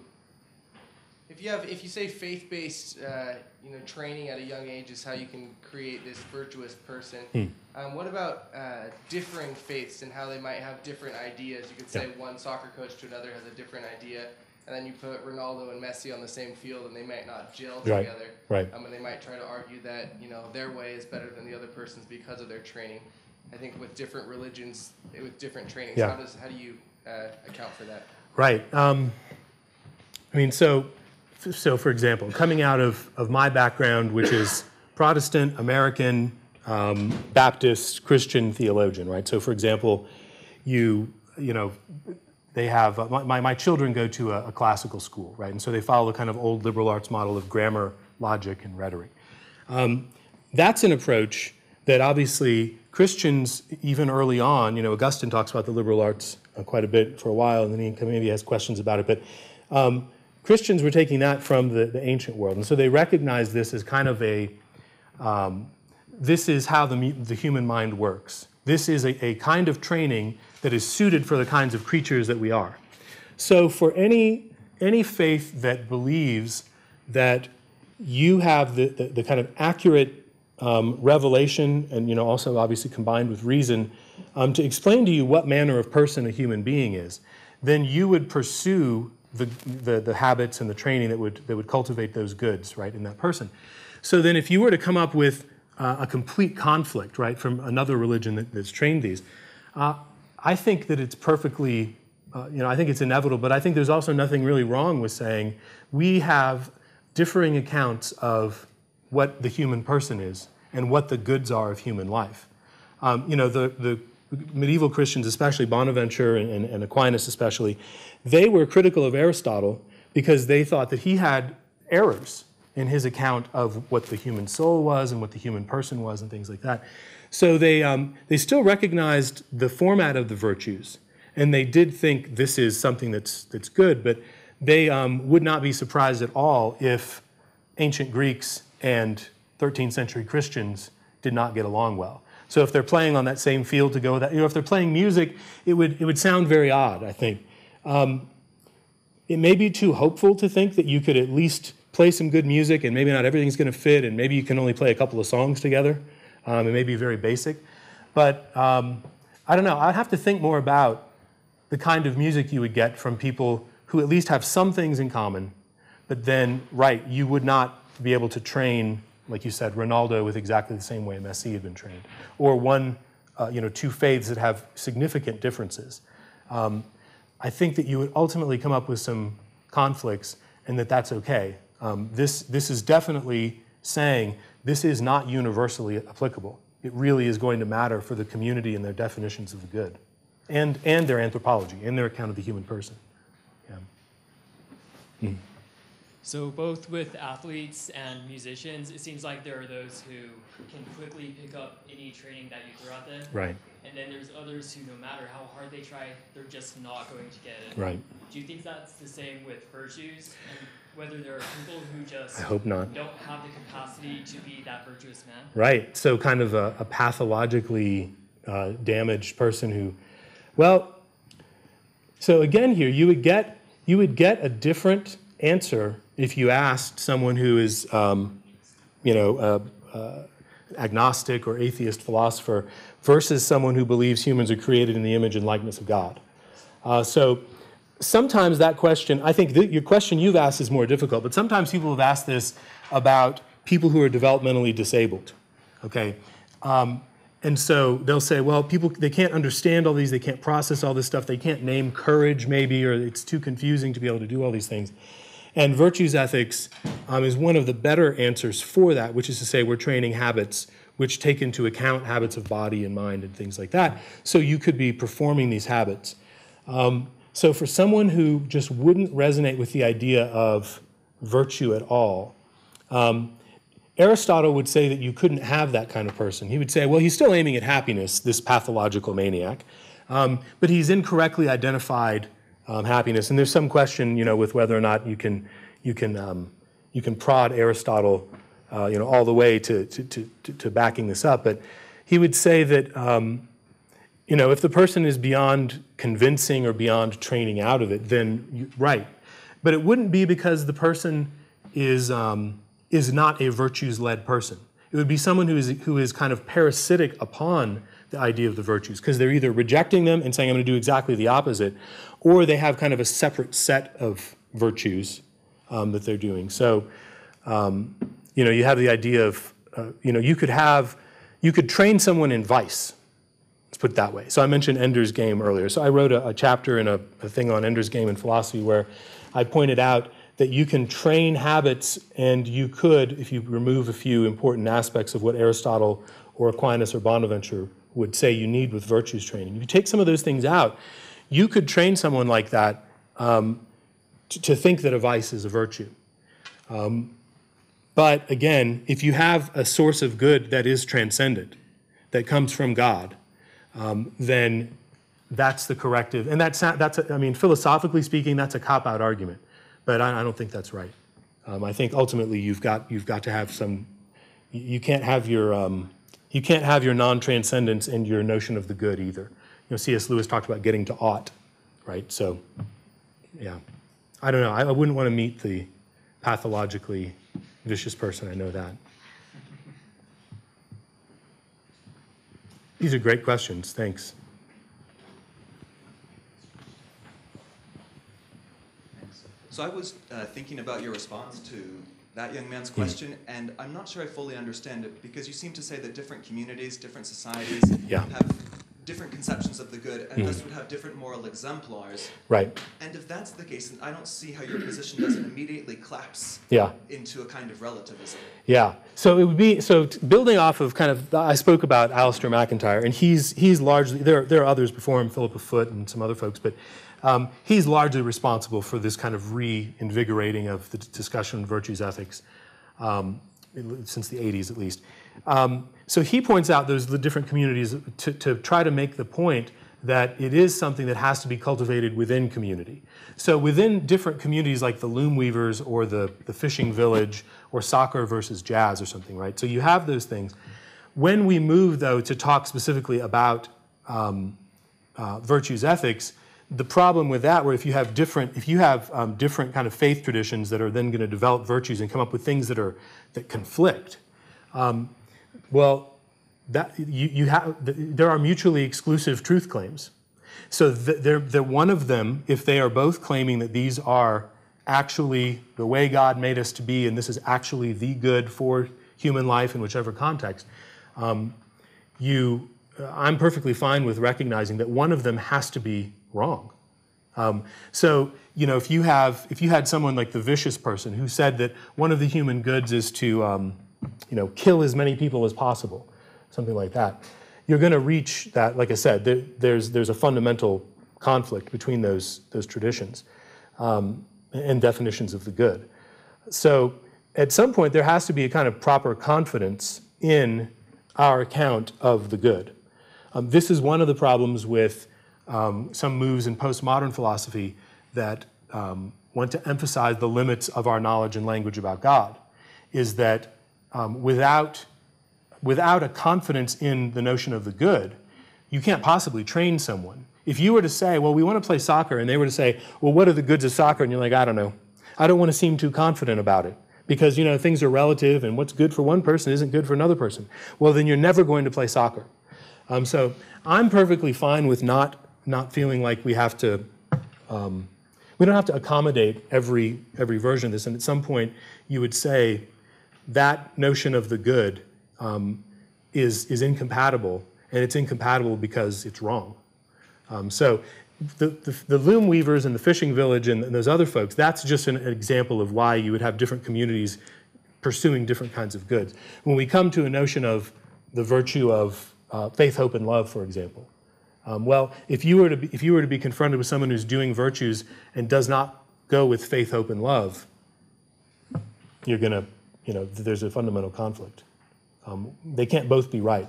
if you say faith-based, training at a young age is how you can create this virtuous person. What about differing faiths and how they might have different ideas? You could say one soccer coach to another has a different idea, and then you put Ronaldo and Messi on the same field, and they might not gel together. Right. And they might try to argue that their way is better than the other person's because of their training. I think with different religions, with different trainings. Yeah. How do you account for that? Right. So for example, coming out of my background, which is Protestant, American, Baptist, Christian theologian, right? So for example, they have, my children go to a classical school, right? And so they follow the kind of old liberal arts model of grammar, logic, and rhetoric. That's an approach that obviously Christians, even early on, Augustine talks about the liberal arts quite a bit for a while, and then he maybe has questions about it, but Christians were taking that from the ancient world, and so they recognized this as kind of this is how the human mind works. This is a kind of training that is suited for the kinds of creatures that we are. So for any faith that believes that you have the kind of accurate revelation, and also obviously combined with reason, to explain to you what manner of person a human being is, then you would pursue the habits and the training that would cultivate those goods, right, in that person. So then if you were to come up with a complete conflict, right, from another religion that's trained these, I think that it's perfectly, I think it's inevitable, but I think there's also nothing really wrong with saying we have differing accounts of what the human person is and what the goods are of human life. The medieval Christians, especially Bonaventure and Aquinas especially, they were critical of Aristotle because they thought that he had errors in his account of what the human soul was and what the human person was and things like that. So they still recognized the format of the virtues, and they did think this is something that's good, but they would not be surprised at all if ancient Greeks and 13th century Christians did not get along well. So if they're playing on that same field to go with that, if they're playing music, it would sound very odd, I think. It may be too hopeful to think that you could at least play some good music and maybe not everything's going to fit and maybe you can only play a couple of songs together. It may be very basic. But I don't know, I'd have to think more about the kind of music you would get from people who at least have some things in common, but then, right, you would not be able to train, like you said, Ronaldo with exactly the same way Messi had been trained, or two faiths that have significant differences. I think that you would ultimately come up with some conflicts, and that's okay. This is definitely saying this is not universally applicable. It really is going to matter for the community and their definitions of the good, and their anthropology, and their account of the human person. Yeah. So both with athletes and musicians, it seems like there are those who can quickly pick up any training that you throw at them. Right. And then there's others who, no matter how hard they try, they're just not going to get it. Right. Do you think that's the same with virtues? And whether there are people who just I hope not. don't have the capacity to be that virtuous man? Right. So kind of a pathologically damaged person who, so again here, you would get a different answer if you asked someone who is, agnostic or atheist philosopher versus someone who believes humans are created in the image and likeness of God. So sometimes that question, I think your question you've asked is more difficult, but sometimes people have asked this about people who are developmentally disabled, okay? And so they'll say, well, people, they can't understand all these, they can't process all this stuff, they can't name courage maybe, or it's too confusing to be able to do all these things. And virtues ethics is one of the better answers for that, which is to say we're training habits which take into account habits of body and mind and things like that. So you could be performing these habits. So for someone who just wouldn't resonate with the idea of virtue at all, Aristotle would say that you couldn't have that kind of person. He would say, well, he's still aiming at happiness, this pathological maniac, but he's incorrectly identified happiness. And there's some question, with whether or not you can prod Aristotle, all the way to backing this up. But he would say that, if the person is beyond convincing or beyond training out of it, then right. But it wouldn't be because the person is not a virtues-led person. It would be someone who is kind of parasitic upon the idea of the virtues, because they're either rejecting them and saying, I'm going to do exactly the opposite, or they have kind of a separate set of virtues that they're doing. So, you have the idea of, you could train someone in vice, Let's put it that way. So I mentioned Ender's Game earlier. So I wrote a chapter in a thing on Ender's Game in philosophy where I pointed out that you can train habits, and you could, if you remove a few important aspects of what Aristotle or Aquinas or Bonaventure would say you need with virtues training. If you take some of those things out, you could train someone like that to think that a vice is a virtue. But again, if you have a source of good that is transcendent, that comes from God, then that's the corrective. And I mean, philosophically speaking, that's a cop-out argument. But I don't think that's right. I think ultimately you've got to have some. You can't have your non-transcendence and your notion of the good either. You know, C.S. Lewis talked about getting to ought, right? So, yeah, I don't know. I wouldn't want to meet the pathologically vicious person. I know that. These are great questions. Thanks. So I was thinking about your response to that young man's question, and I'm not sure I fully understand it, because you seem to say that different communities, different societies have different conceptions of the good, and thus would have different moral exemplars. Right. And if that's the case, then I don't see how your position doesn't immediately collapse into a kind of relativism. Yeah. So it would be, building off of kind of, I spoke about Alistair McIntyre, and he's largely, there are others before him, Philippa Foot and some other folks, but he's largely responsible for this kind of reinvigorating of the discussion on virtues ethics since the 80s at least. So he points out the different communities to try to make the point that it is something that has to be cultivated within community. So within different communities like the loom weavers or the fishing village or soccer versus jazz or something, right? So you have those things. When we move, though, to talk specifically about virtues ethics, the problem with that, where if you have different kind of faith traditions that are then going to develop virtues and come up with things that conflict, there are mutually exclusive truth claims. So they're one of them, if they are both claiming that these are actually the way God made us to be, and this is actually the good for human life in whichever context, I'm perfectly fine with recognizing that one of them has to be wrong. So, if you had someone like the vicious person who said that one of the human goods is to, kill as many people as possible, something like that, you're going to reach that. Like I said, there's a fundamental conflict between those traditions and definitions of the good. So, at some point, there has to be a kind of proper confidence in our account of the good. This is one of the problems with some moves in postmodern philosophy that want to emphasize the limits of our knowledge and language about God, is that without a confidence in the notion of the good, you can't possibly train someone. If you were to say, well, we want to play soccer, and they were to say, well, what are the goods of soccer? And you're like, I don't know. I don't want to seem too confident about it, because things are relative, and what's good for one person isn't good for another person. Well, then you're never going to play soccer. So I'm perfectly fine with not feeling like we have to, we don't have to accommodate every version of this. And at some point, you would say that notion of the good is incompatible, and it's incompatible because it's wrong. So the loom weavers and the fishing village and those other folks, that's just an example of why you would have different communities pursuing different kinds of goods. When we come to a notion of the virtue of faith, hope, and love, for example, well, if you were to be confronted with someone who's doing virtues and does not go with faith, hope, and love, you're going to, there's a fundamental conflict. They can't both be right.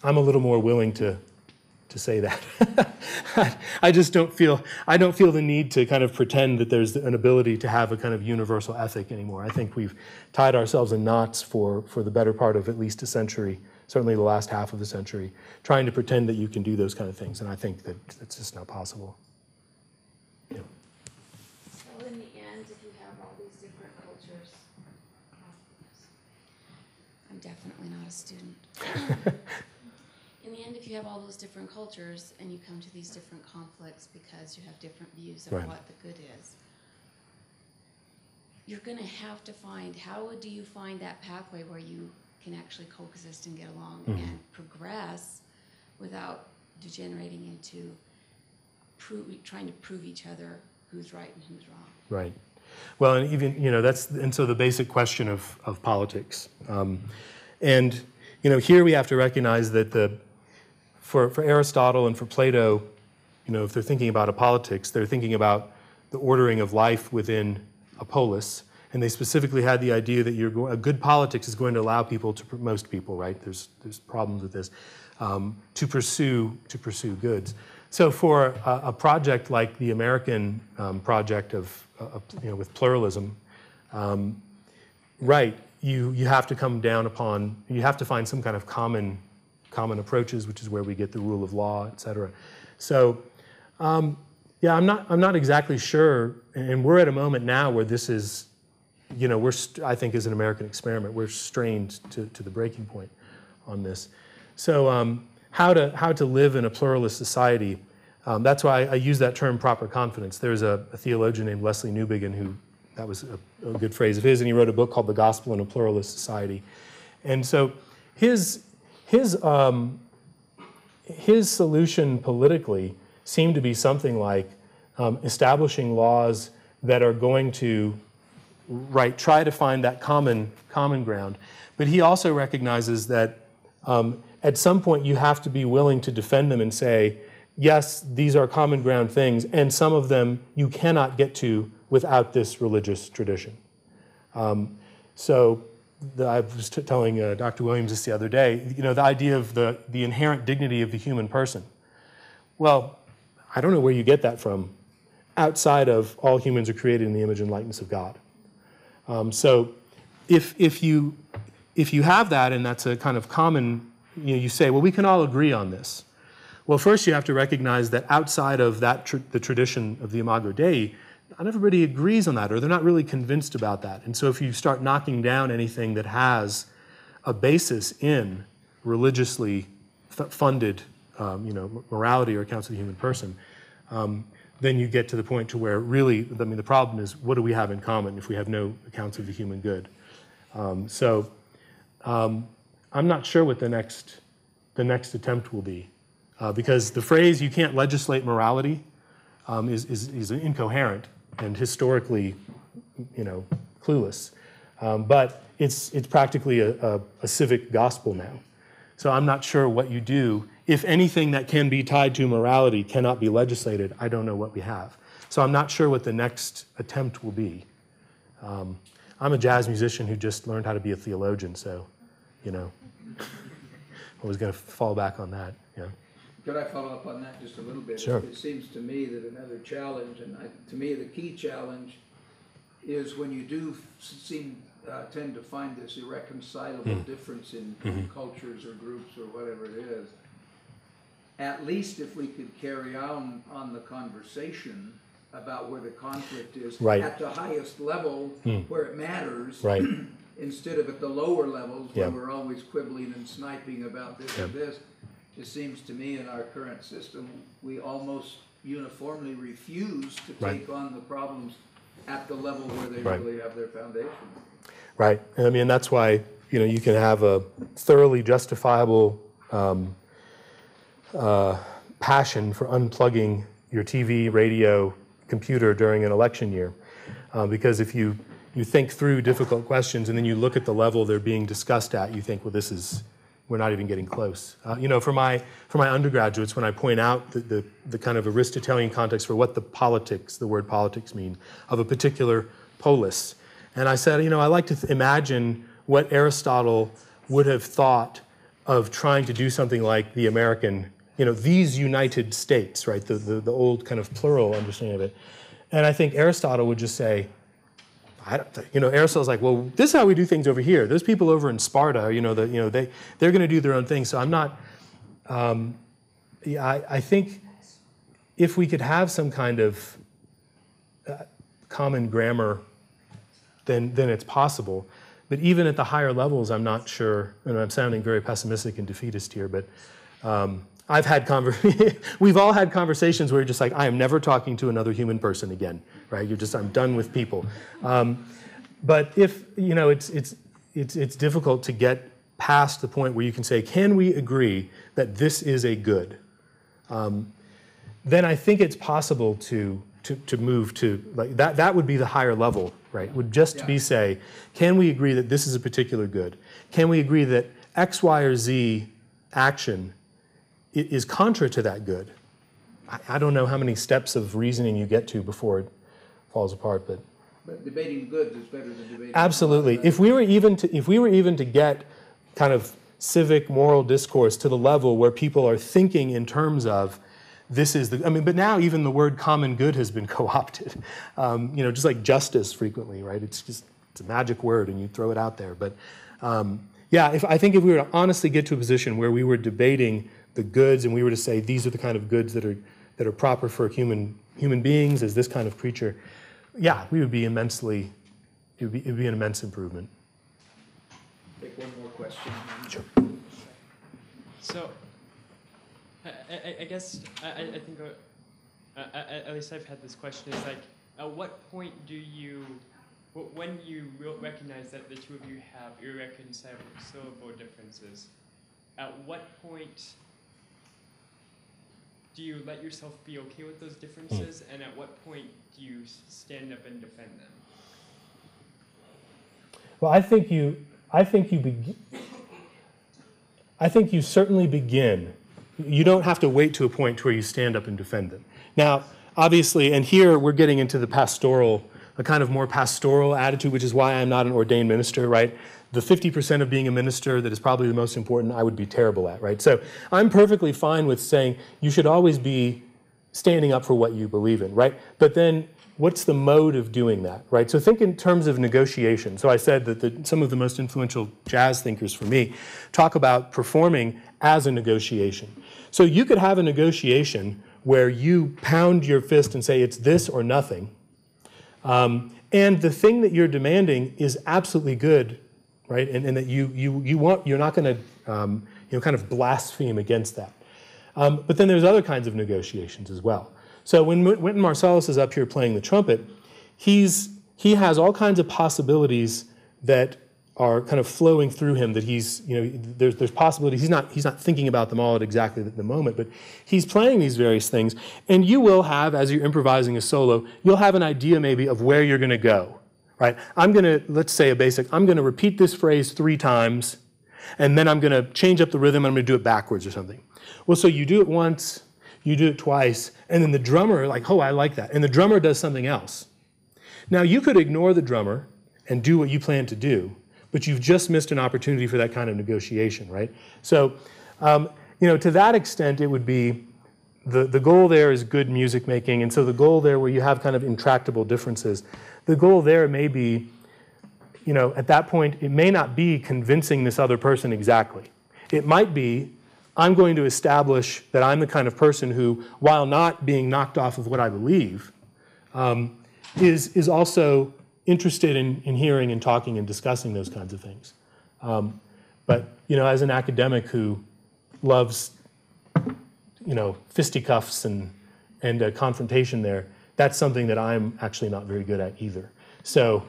I'm a little more willing to say that. I just don't feel the need to kind of pretend that there's an ability to have a kind of universal ethic anymore. I think we've tied ourselves in knots for the better part of at least a century, certainly the last half of the century, trying to pretend that you can do those kind of things, and I think that it's just not possible. Yeah. So in the end, if you have all these different cultures, I'm definitely not a student. In the end, if you have all those different cultures and you come to these different conflicts because you have different views of what the good is, you're going to have to find, how do you find that pathway where you can actually coexist and get along and progress without degenerating into trying to prove each other who's right and who's wrong. Right. Well, and even, and so the basic question of politics. And, here we have to recognize that for Aristotle and for Plato, if they're thinking about a politics, they're thinking about the ordering of life within a polis. And they specifically had the idea that a good politics is going to allow people most people, right? There's problems with this, to pursue goods. So for a project like the American project with pluralism, right? You have to come down upon, you have to find some kind of common approaches, which is where we get the rule of law, et cetera. So, yeah, I'm not exactly sure, and we're at a moment now where this is, I think as an American experiment, we're strained to the breaking point on this. So how to live in a pluralist society, that's why I use that term proper confidence. There's a theologian named Lesslie Newbigin that was a good phrase of his, and he wrote a book called The Gospel in a Pluralist Society. And so his solution politically seemed to be something like establishing laws that are going to try to find that common ground. But he also recognizes that at some point you have to be willing to defend them and say, yes, these are common ground things, and some of them you cannot get to without this religious tradition. So I was telling Dr. Williams this the other day, the idea of the inherent dignity of the human person. Well, I don't know where you get that from outside of all humans are created in the image and likeness of God. So if you have that, and that's a kind of common, you say, well, we can all agree on this. Well, first you have to recognize that outside of that the tradition of the Imago Dei, not everybody agrees on that, or they're not really convinced about that. And so if you start knocking down anything that has a basis in religiously funded, morality or accounts of the human person, then you get to the point to where really, the problem is, what do we have in common if we have no accounts of the human good? So I'm not sure what the next attempt will be, because the phrase "you can't legislate morality" is incoherent and historically, clueless. But it's practically a civic gospel now. So I'm not sure what you do. If anything that can be tied to morality cannot be legislated, I don't know what we have. So I'm not sure what the next attempt will be. I'm a jazz musician who just learned how to be a theologian, so, I was going to fall back on that. Yeah. Could I follow up on that just a little bit? Sure. It seems to me that another challenge, and to me the key challenge, is when you do tend to find this irreconcilable difference in cultures or groups or whatever it is. At least if we could carry on the conversation about where the conflict is at the highest level where it matters, instead of at the lower levels where we're always quibbling and sniping about this or this. It seems to me in our current system, we almost uniformly refuse to take on the problems at the level where they really have their foundation. Right. And that's why, you can have a thoroughly justifiable passion for unplugging your TV, radio, computer during an election year. Because if you think through difficult questions and then you look at the level they're being discussed at, you think, well, we're not even getting close. For my undergraduates, when I point out the kind of Aristotelian context for what the word politics mean of a particular polis, and I said, I like to imagine what Aristotle would have thought of trying to do something like the American, these United States, right? The old kind of plural understanding of it. And I think Aristotle would just say, Aristotle's like, well, this is how we do things over here. Those people over in Sparta, they're going to do their own thing. So I'm not. I think if we could have some kind of common grammar, then it's possible. But even at the higher levels, I'm not sure. And I'm sounding very pessimistic and defeatist here, but I've had we've all had conversations where you're just like, I am never talking to another human person again, right? I'm done with people. But if it's difficult to get past the point where you can say, can we agree that this is a good? Then I think it's possible to move to, like, that would be the higher level, right? Would just be say, can we agree that this is a particular good? Can we agree that X, Y, or Z action is contra to that good? I don't know how many steps of reasoning you get to before it falls apart, but debating goods is better than debating. Absolutely. If we were even to get kind of civic moral discourse to the level where people are thinking in terms of this is the, I mean, but now even the word common good has been co-opted. Just like justice frequently, right? It's a magic word and you throw it out there. But I think if we were to honestly get to a position where we were debating the goods and we were to say these are the kind of goods that are proper for human beings as this kind of creature, we would be it would be an immense improvement. Take one more question. Sure. So, I guess I think at least I've had this question. Is like, at what point do you, when you recognize that the two of you have irreconcilable differences, at what point do you let yourself be okay with those differences, and at what point do you stand up and defend them? Well, I think you certainly begin. You don't have to wait to a point where you stand up and defend them. Now, obviously, and here we're getting into the pastoral, a kind of more pastoral attitude, which is why I'm not an ordained minister, right? The 50% of being a minister that is probably the most important, I would be terrible at, right? So I'm perfectly fine with saying you should always be standing up for what you believe in, right? But then what's the mode of doing that, right? So think in terms of negotiation. So I said that some of the most influential jazz thinkers for me talk about performing as a negotiation. So you could have a negotiation where you pound your fist and say it's this or nothing, and the thing that you're demanding is absolutely good, right? And that you're not going to kind of blaspheme against that. But then there's other kinds of negotiations as well. So when Wynton Marsalis is up here playing the trumpet, he has all kinds of possibilities that are kind of flowing through him that there's possibilities. He's not thinking about them all at exactly the moment, but he's playing these various things. And you will have, as you're improvising a solo, you'll have an idea maybe of where you're going to go, right? Let's say I'm going to repeat this phrase 3 times, and then I'm going to change up the rhythm, and I'm going to do it backwards or something. Well, so you do it once, you do it twice, and then the drummer, like, oh, I like that. And the drummer does something else. Now, you could ignore the drummer and do what you plan to do, but you've just missed an opportunity for that kind of negotiation, right? So, to that extent, it would be the goal there is good music making, and so the goal there where you have kind of intractable differences, the goal there may be, at that point, it may not be convincing this other person exactly. It might be, I'm going to establish that I'm the kind of person who, while not being knocked off of what I believe, is also interested in hearing and talking and discussing those kinds of things. But as an academic who loves, fisticuffs and confrontation there, that's something that I'm actually not very good at either. So,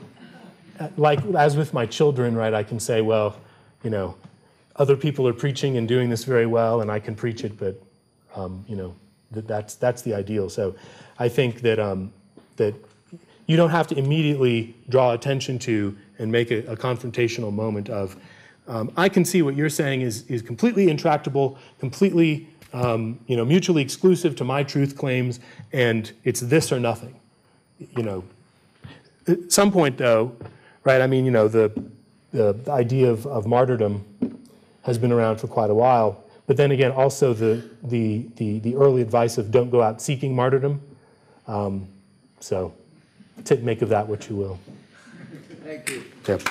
like as with my children, right, I can say, well, other people are preaching and doing this very well, and I can preach it, but that's the ideal. So, I think that that you don't have to immediately draw attention to and make a confrontational moment of. I can see what you're saying is completely intractable, completely mutually exclusive to my truth claims, and it's this or nothing. At some point, though, right? I mean, the idea of martyrdom has been around for quite a while. But then again, also the early advice of don't go out seeking martyrdom. So make of that what you will. Thank you. Yep.